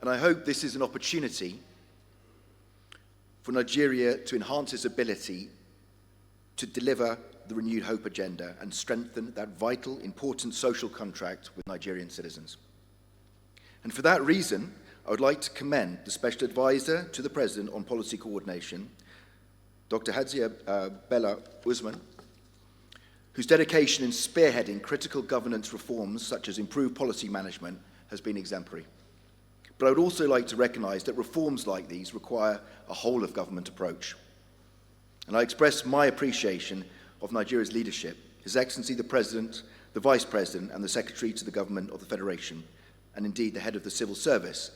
And I hope this is an opportunity for Nigeria to enhance its ability to deliver the renewed hope agenda and strengthen that vital, important social contract with Nigerian citizens. And for that reason, I would like to commend the Special Advisor to the President on Policy Coordination, Dr. Hadzia Bella Usman, whose dedication in spearheading critical governance reforms such as improved policy management has been exemplary. But I would also like to recognise that reforms like these require a whole-of-government approach. And I express my appreciation of Nigeria's leadership, His Excellency the President, the Vice President and the Secretary to the Government of the Federation, and indeed the Head of the Civil Service,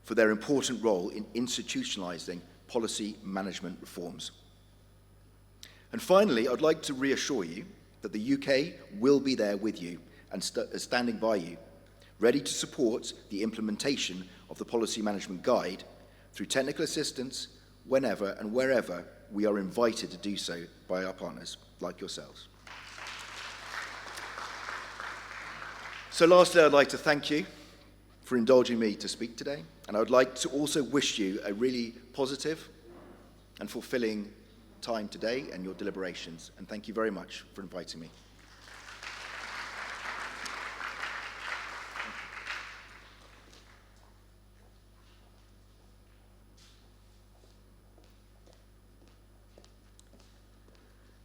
for their important role in institutionalising policy management reforms. And finally, I'd like to reassure you that the UK will be there with you and standing by you, ready to support the implementation of the Policy Management Guide through technical assistance whenever and wherever we are invited to do so by our partners, like yourselves. So lastly, I'd like to thank you for indulging me to speak today, and I would like to also wish you a really positive and fulfilling time today and your deliberations, and thank you very much for inviting me.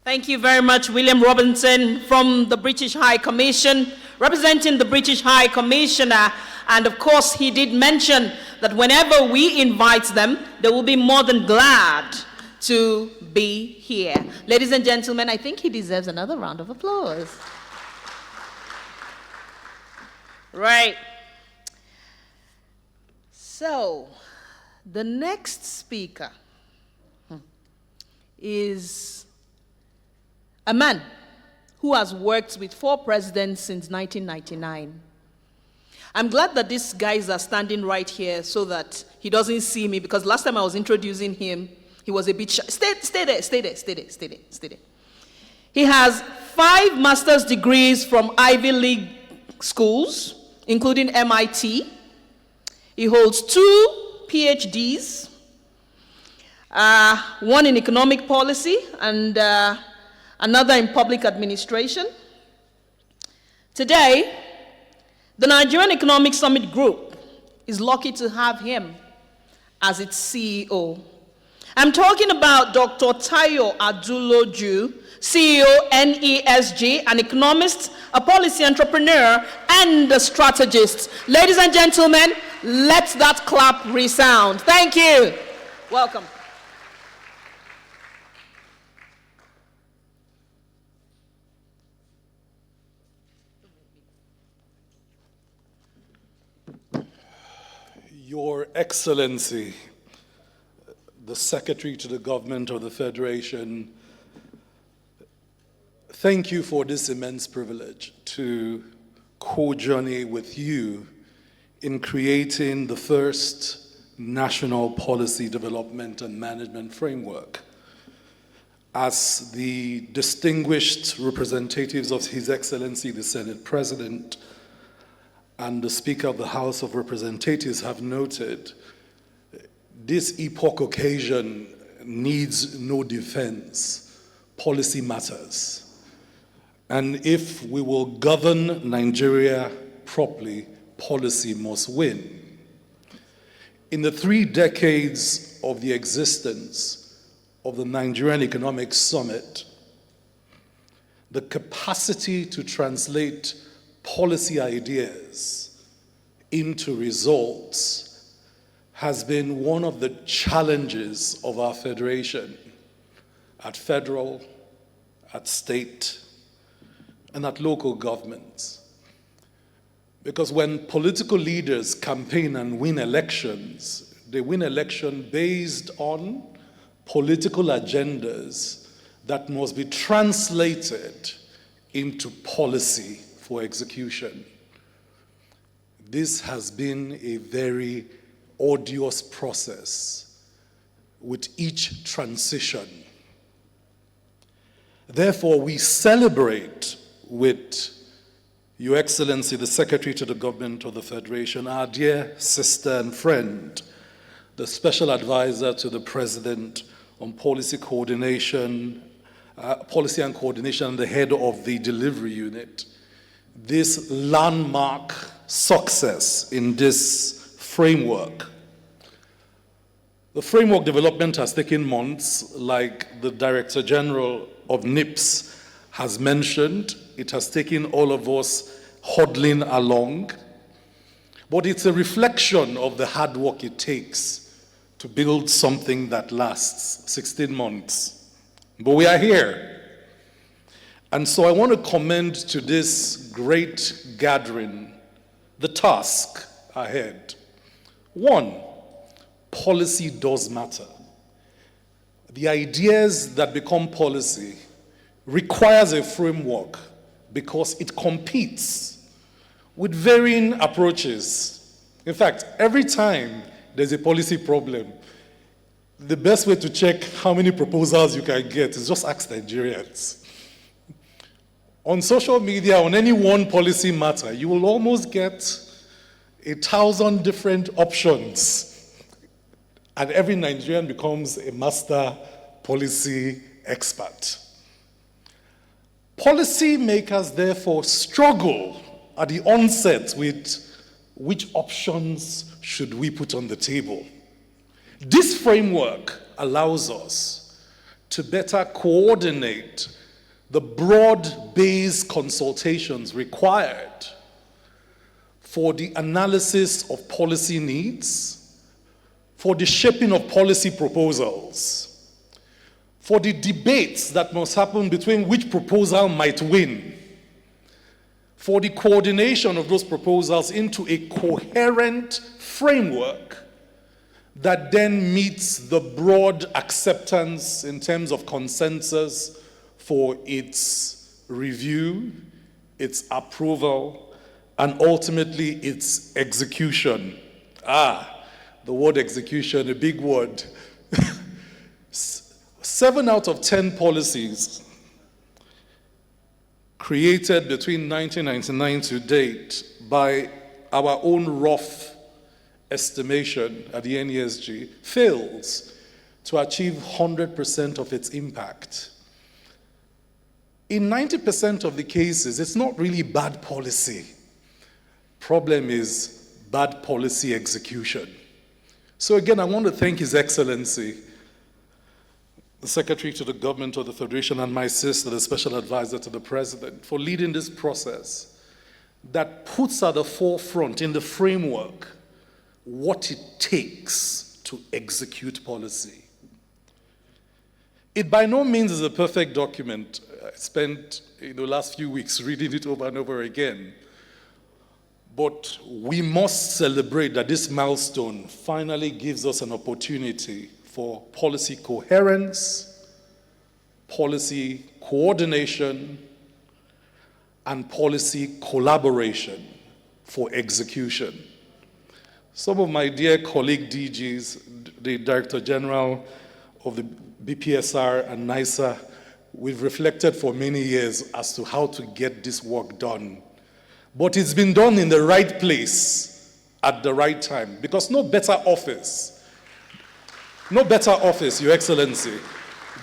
Thank you very much, William Robinson from the British High Commission, representing the British High Commissioner. And of course, he did mention that whenever we invite them, they will be more than glad to be here. Ladies and gentlemen, I think he deserves another round of applause. Right. So, the next speaker is a man who has worked with 4 presidents since 1999. I'm glad that these guys are standing right here so that he doesn't see me, because last time I was introducing him, he was a bit shy. Stay there. He has 5 master's degrees from Ivy League schools, including MIT. He holds 2 PhDs, one in economic policy and another in public administration. Today, the Nigerian Economic Summit Group is lucky to have him as its CEO. I'm talking about Dr. Tayo Aduloju, CEO, NESG, an economist, a policy entrepreneur, and a strategist. Ladies and gentlemen, let that clap resound. Thank you. Welcome. Your Excellency, the Secretary to the Government of the Federation, thank you for this immense privilege to co-journey with you in creating the first national policy development and management framework. As the distinguished representatives of His Excellency the Senate President and the Speaker of the House of Representatives have noted, this epoch occasion needs no defense. Policy matters. And if we will govern Nigeria properly, policy must win. In the 3 decades of the existence of the Nigerian Economic Summit, the capacity to translate policy ideas into results has been one of the challenges of our federation at federal, at state, and at local governments. Because when political leaders campaign and win elections, they win election based on political agendas that must be translated into policy for execution. This has been a very arduous process with each transition. Therefore, we celebrate with Your Excellency, the Secretary to the Government of the Federation, our dear sister and friend, the Special Advisor to the President on Policy Coordination Policy and Coordination, and the head of the delivery unit. This landmark success in this framework. The framework development has taken months, like the Director General of NIPS has mentioned. It has taken all of us huddling along. But it's a reflection of the hard work it takes to build something that lasts 16 months. But we are here. And so I want to commend to this great gathering the task ahead. One, policy does matter. The ideas that become policy requires a framework because it competes with varying approaches. In fact, every time there's a policy problem, the best way to check how many proposals you can get is just ask Nigerians. On social media, on any one policy matter, you will almost get 1,000 different options. And every Nigerian becomes a master policy expert. Policy makers, therefore, struggle at the onset with which options should we put on the table. This framework allows us to better coordinate the broad-based consultations required for the analysis of policy needs, for the shaping of policy proposals, for the debates that must happen between which proposal might win, for the coordination of those proposals into a coherent framework that then meets the broad acceptance in terms of consensus for its review, its approval, and ultimately its execution. The word execution, a big word. 7 out of 10 policies created between 1999 to date by our own rough estimation at the NESG fails to achieve 100% of its impact. In 90% of the cases, it's not really bad policy. Problem is bad policy execution. So again, I want to thank His Excellency, the Secretary to the Government of the Federation, and my sister, the Special Advisor to the President, for leading this process that puts at the forefront in the framework what it takes to execute policy. It by no means is a perfect document. I spent the last few weeks reading it over and over again. But we must celebrate that this milestone finally gives us an opportunity for policy coherence, policy coordination, and policy collaboration for execution. Some of my dear colleague DGs, the Director General of the BPSR and NISA, we've reflected for many years as to how to get this work done. But it's been done in the right place at the right time, because no better office, Your Excellency,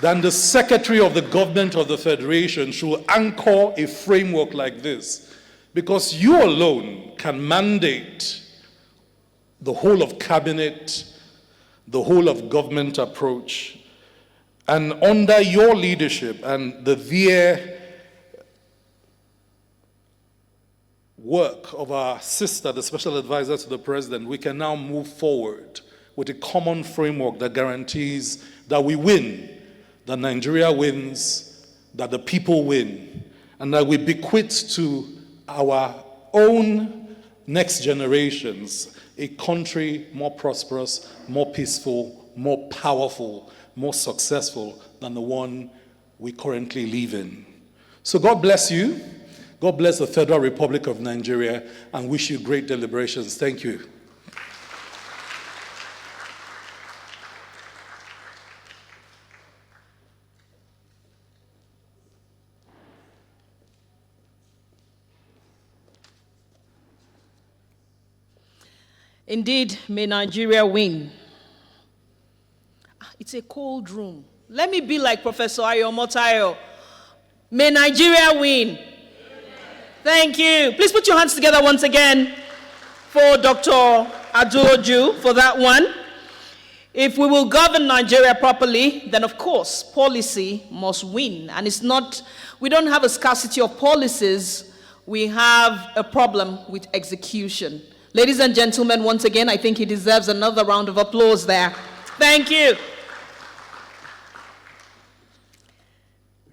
than the Secretary of the Government of the Federation should anchor a framework like this, because you alone can mandate the whole of cabinet, the whole of government approach. And under your leadership and the VIA work of our sister, the Special Advisor to the President, we can now move forward with a common framework that guarantees that we win, that Nigeria wins, that the people win, and that we bequeath to our own next generations a country more prosperous, more peaceful, more powerful, more successful than the one we currently live in. So God bless you. God bless the Federal Republic of Nigeria, and wish you great deliberations. Thank you. Indeed, may Nigeria win. It's a cold room. Let me be like Professor Ayo Motayo. May Nigeria win. Thank you. Please put your hands together once again for Dr. Aduoju for that one. If we will govern Nigeria properly, then of course policy must win. And it's not, we don't have a scarcity of policies, we have a problem with execution. Ladies and gentlemen, once again, I think he deserves another round of applause there. Thank you.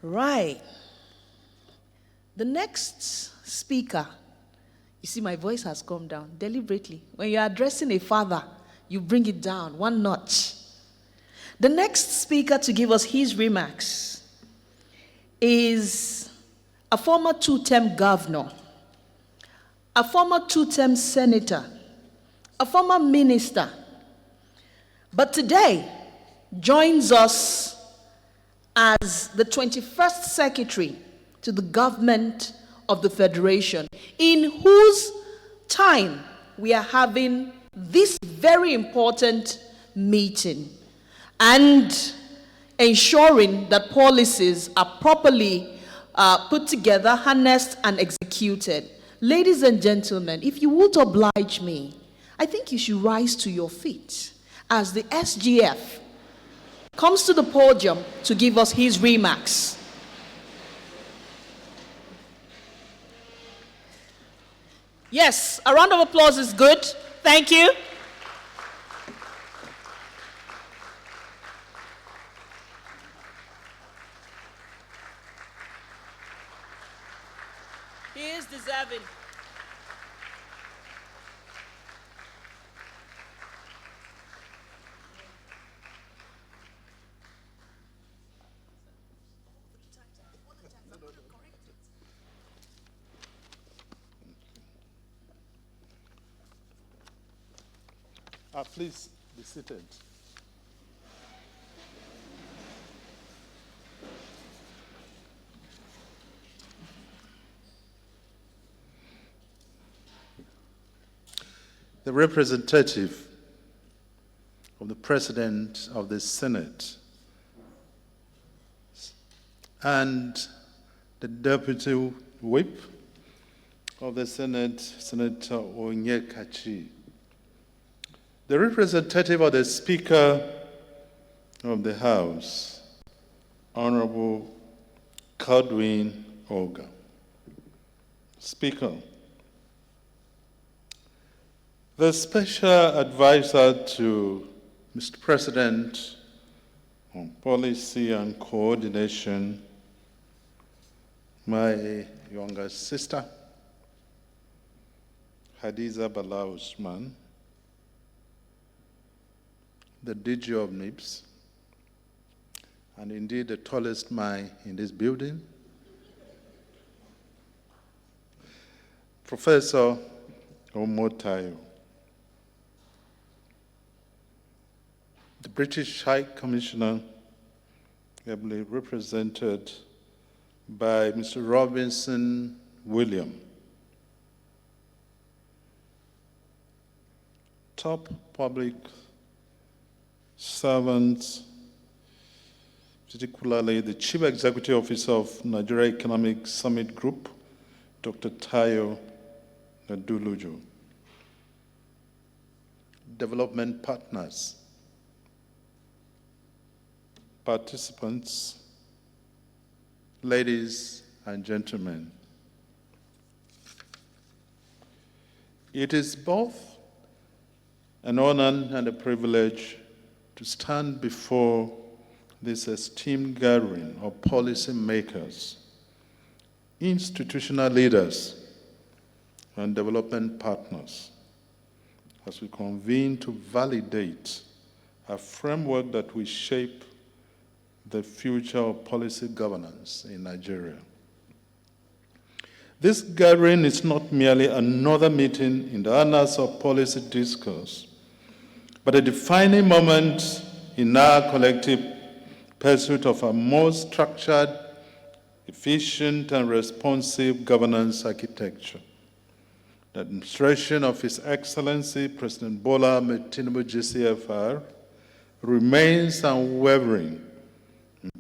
Right. The next speaker, you see my voice has come down deliberately. When you're addressing a father, you bring it down one notch. The next speaker to give us his remarks is a former two-term governor, a former two-term senator, a former minister, but today joins us as the 21st Secretary to the government of the Federation, in whose time we are having this very important meeting and ensuring that policies are properly put together, harnessed, and executed. Ladies and gentlemen, if you would oblige me, I think you should rise to your feet as the SGF comes to the podium to give us his remarks. Yes, a round of applause is good. Thank you. He is deserving. Please be seated. The representative of the President of the Senate and the Deputy Whip of the Senate, Senator Onyekachi, the representative of the Speaker of the House, Honorable Godwin Oga. Speaker, the Special Advisor to Mr. President on Policy and Coordination, my younger sister, Hadiza Bala Usman, the DG of NIPS, and indeed the tallest man in this building, Professor Omotayo, the British High Commissioner, ably represented by Mr. Robinson William, top public servants, particularly the Chief Executive Officer of Nigeria Economic Summit Group, Dr. Tayo Nadulujo. Development partners, participants, ladies and gentlemen. It is both an honor and a privilege to stand before this esteemed gathering of policy makers, institutional leaders, and development partners as we convene to validate a framework that will shape the future of policy governance in Nigeria. This gathering is not merely another meeting in the annals of policy discourse, but a defining moment in our collective pursuit of a more structured, efficient, and responsive governance architecture. The administration of His Excellency President Bola Ahmed Tinubu GCFR remains unwavering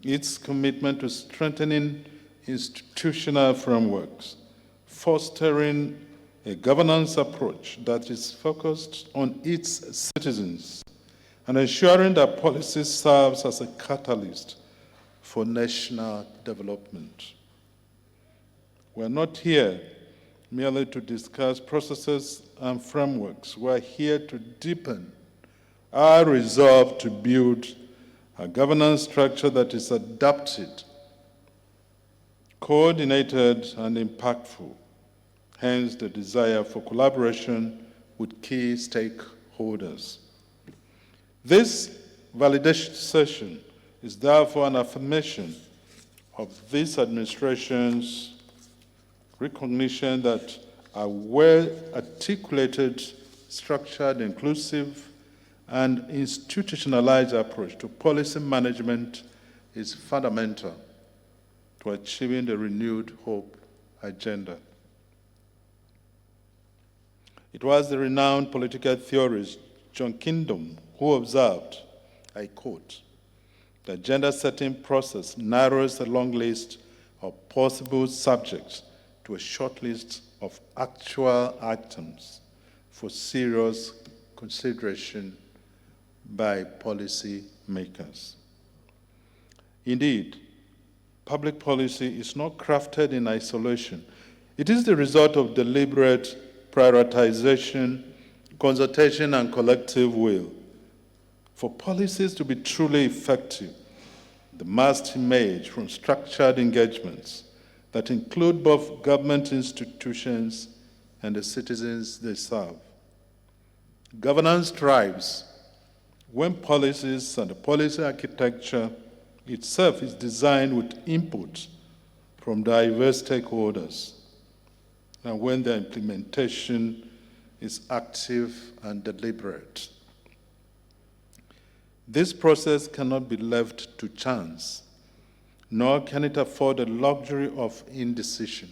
its commitment to strengthening institutional frameworks, fostering a governance approach that is focused on its citizens, and ensuring that policy serves as a catalyst for national development. We're not here merely to discuss processes and frameworks. We're here to deepen our resolve to build a governance structure that is adapted, coordinated, and impactful, hence the desire for collaboration with key stakeholders. This validation session is therefore an affirmation of this administration's recognition that a well-articulated, structured, inclusive, and institutionalized approach to policy management is fundamental to achieving the renewed hope agenda. It was the renowned political theorist John Kingdom who observed, I quote, "The agenda-setting process narrows a long list of possible subjects to a short list of actual items for serious consideration by policy makers." Indeed, public policy is not crafted in isolation. It is the result of deliberate prioritization, consultation, and collective will. For policies to be truly effective, they must emerge from structured engagements that include both government institutions and the citizens they serve. Governance thrives when policies and the policy architecture itself is designed with input from diverse stakeholders, and when the implementation is active and deliberate. This process cannot be left to chance, nor can it afford the luxury of indecision.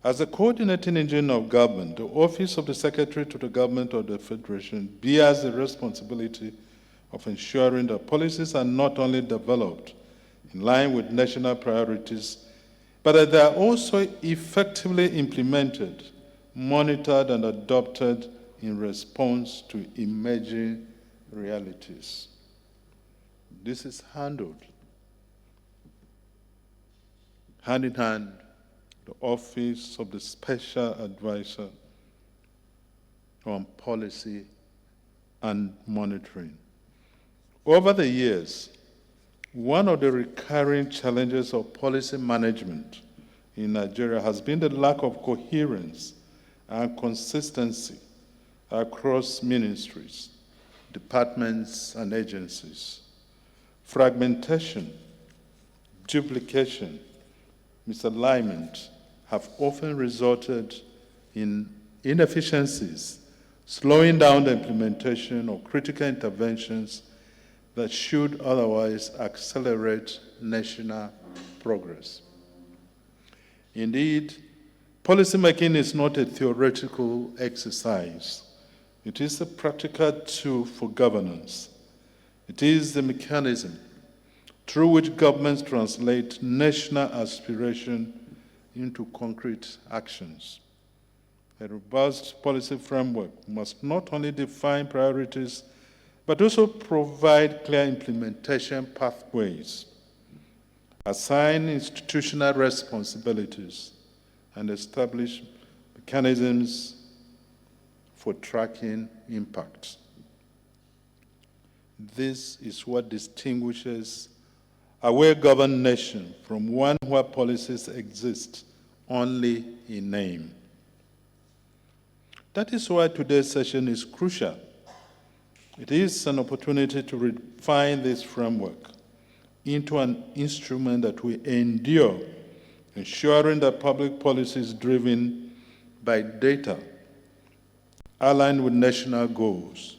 As a coordinating engine of government, the Office of the Secretary to the Government of the Federation bears the responsibility of ensuring that policies are not only developed in line with national priorities, but that they are also effectively implemented, monitored, and adopted in response to emerging realities. This is handled hand in hand the Office of the Special Advisor on Policy and Monitoring. Over the years, one of the recurring challenges of policy management in Nigeria has been the lack of coherence and consistency across ministries, departments, and agencies. Fragmentation, duplication, misalignment have often resulted in inefficiencies, slowing down the implementation of critical interventions that should otherwise accelerate national progress. Indeed, policymaking is not a theoretical exercise. It is a practical tool for governance. It is the mechanism through which governments translate national aspiration into concrete actions. A robust policy framework must not only define priorities, but also provide clear implementation pathways, assign institutional responsibilities, and establish mechanisms for tracking impact. This is what distinguishes a well-governed nation from one where policies exist only in name. That is why today's session is crucial. It is an opportunity to refine this framework into an instrument that will endure, ensuring that public policy is driven by data, aligned with national goals,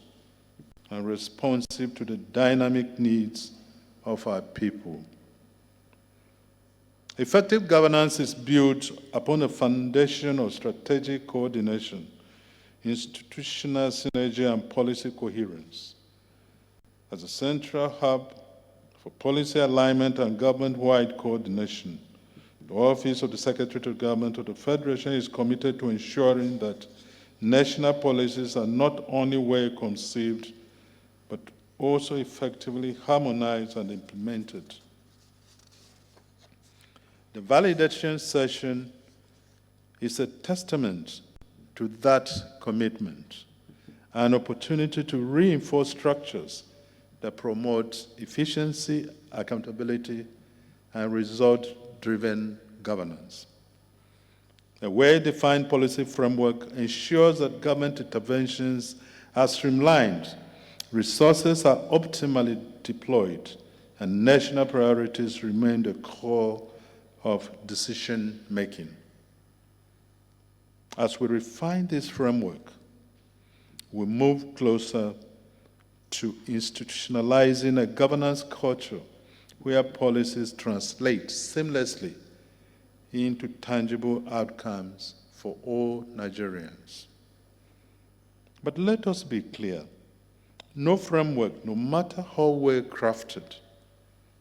and responsive to the dynamic needs of our people. Effective governance is built upon a foundation of strategic coordination, institutional synergy, and policy coherence. As a central hub for policy alignment and government-wide coordination. The Office of the Secretary to Government of the Federation is committed to ensuring that national policies are not only well conceived, but also effectively harmonized and implemented. The validation session is a testament to that commitment, an opportunity to reinforce structures that promote efficiency, accountability, and result-driven governance. A well-defined policy framework ensures that government interventions are streamlined, resources are optimally deployed, and national priorities remain the core of decision-making. As we refine this framework, we move closer to institutionalizing a governance culture where policies translate seamlessly into tangible outcomes for all Nigerians. But let us be clear, no framework, no matter how well crafted,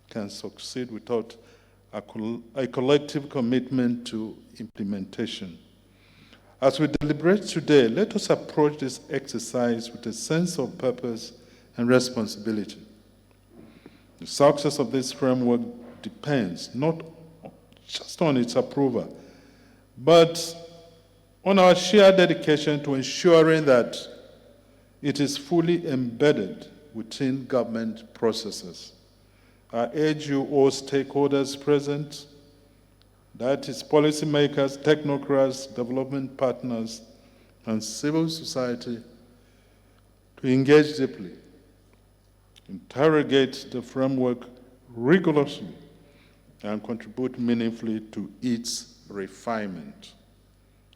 can succeed without a collective commitment to implementation. As we deliberate today, let us approach this exercise with a sense of purpose and responsibility. The success of this framework depends not just on its approval, but on our shared dedication to ensuring that it is fully embedded within government processes. I urge you all stakeholders present, that is policymakers, technocrats, development partners, and civil society, to engage deeply, interrogate the framework rigorously, and contribute meaningfully to its refinement.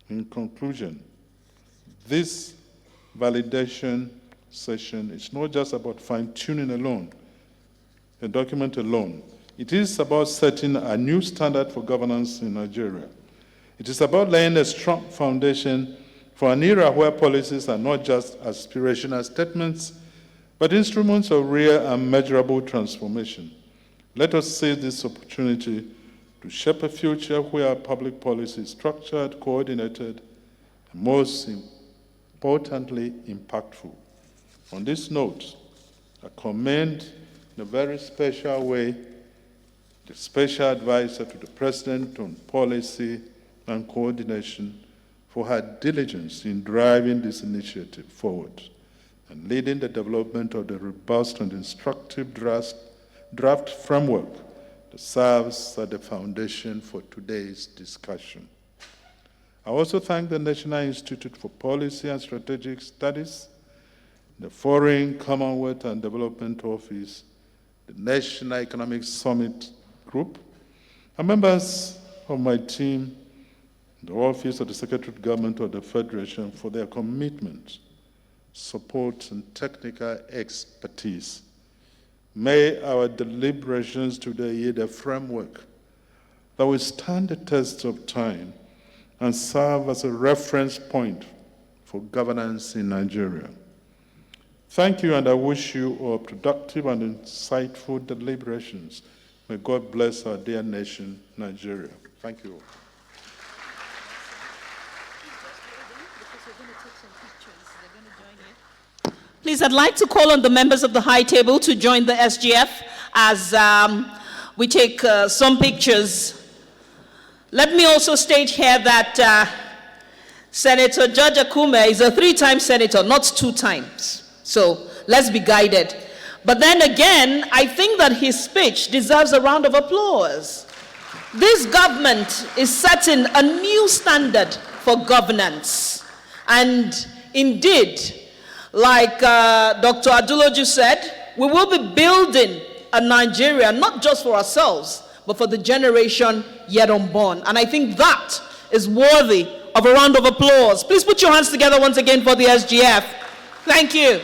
In conclusion, this validation session is not just about fine-tuning alone, a document alone. It is about setting a new standard for governance in Nigeria. It is about laying a strong foundation for an era where policies are not just aspirational statements, but instruments of real and measurable transformation. Let us seize this opportunity to shape a future where our public policy is structured, coordinated, and most importantly, impactful. On this note, I commend in a very special way the Special Advisor to the President on Policy and Coordination for her diligence in driving this initiative forward and leading the development of the robust and instructive draft framework that serves as the foundation for today's discussion. I also thank the National Institute for Policy and Strategic Studies, the Foreign, Commonwealth and Development Office, the National Economic Summit Group, and members of my team, the Office of the Secretary of Government of the Federation for their commitment, support, and technical expertise. May our deliberations today yield a framework that will stand the test of time and serve as a reference point for governance in Nigeria. Thank you, and I wish you all productive and insightful deliberations. May God bless our dear nation, Nigeria. Thank you all. Please, I'd like to call on the members of the high table to join the SGF as we take some pictures. Let me also state here that Senator George Akume is a 3-time senator, not 2 times. So let's be guided. But then again, I think that his speech deserves a round of applause. This government is setting a new standard for governance. And indeed, like Dr. Aduloju said, we will be building a Nigeria, not just for ourselves, but for the generation yet unborn. And I think that is worthy of a round of applause. Please put your hands together once again for the SGF. Thank you.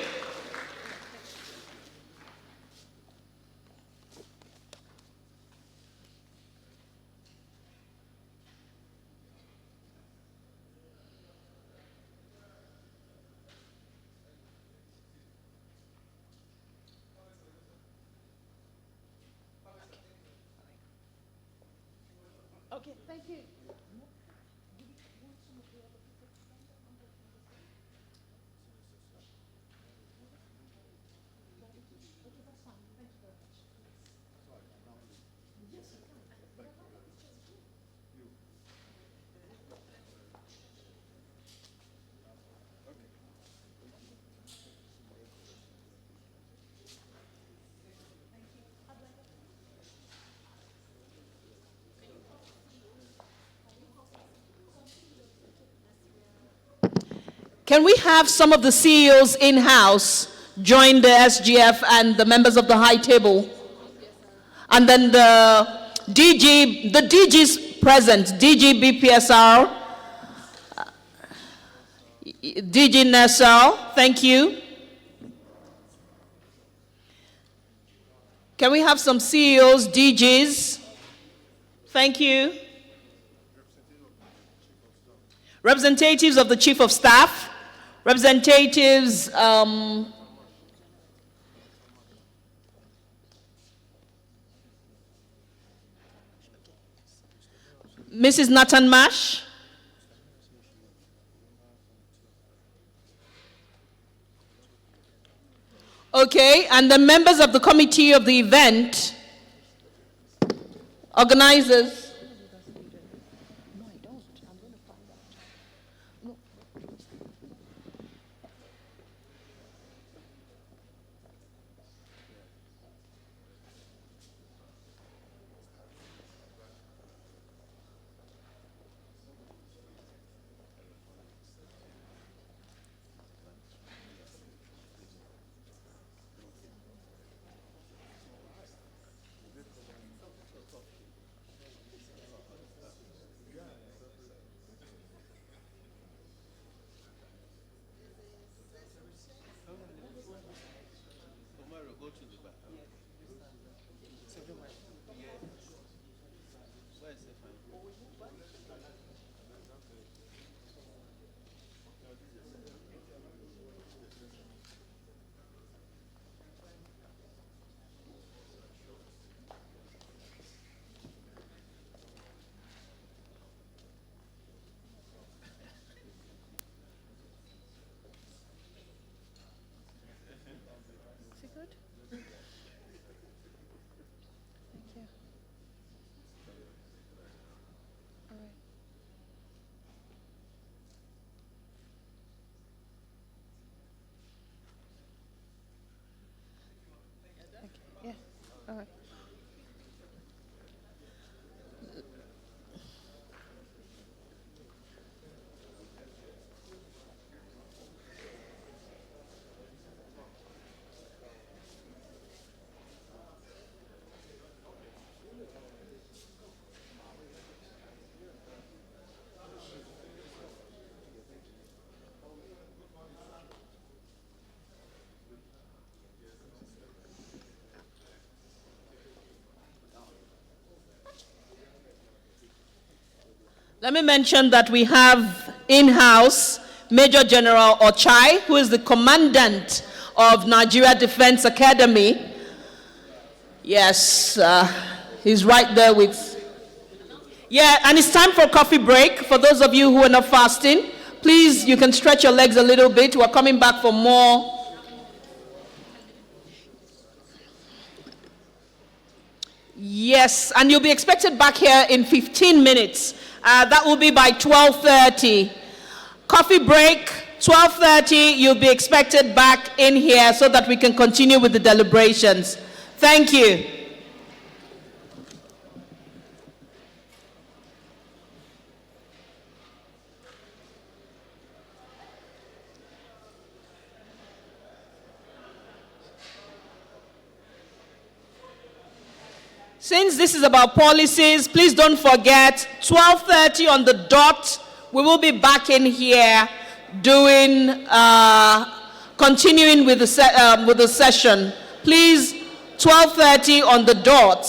Can we have some of the CEOs in-house join the SGF and the members of the high table? And then the DGs present, DG BPSR, DG NESL, thank you. Can we have some CEOs, DGs? Thank you. Representatives of the Chief of Staff, representatives, Mrs. Nathan Mash. Okay, and the members of the committee of the event, organizers. All right. Let me mention that we have in-house Major General Ochai, who is the commandant of Nigeria Defense Academy. Yes, he's right there with... Yeah, and it's time for a coffee break. For those of you who are not fasting, please, you can stretch your legs a little bit. We're coming back for more. Yes, and you'll be expected back here in 15 minutes. That will be by 12:30. Coffee break, 12:30. You'll be expected back in here so that we can continue with the deliberations. Thank you. Since this is about policies, please don't forget, 12:30 on the dot, we will be back in here doing, continuing with the session. Please, 12:30 on the dot.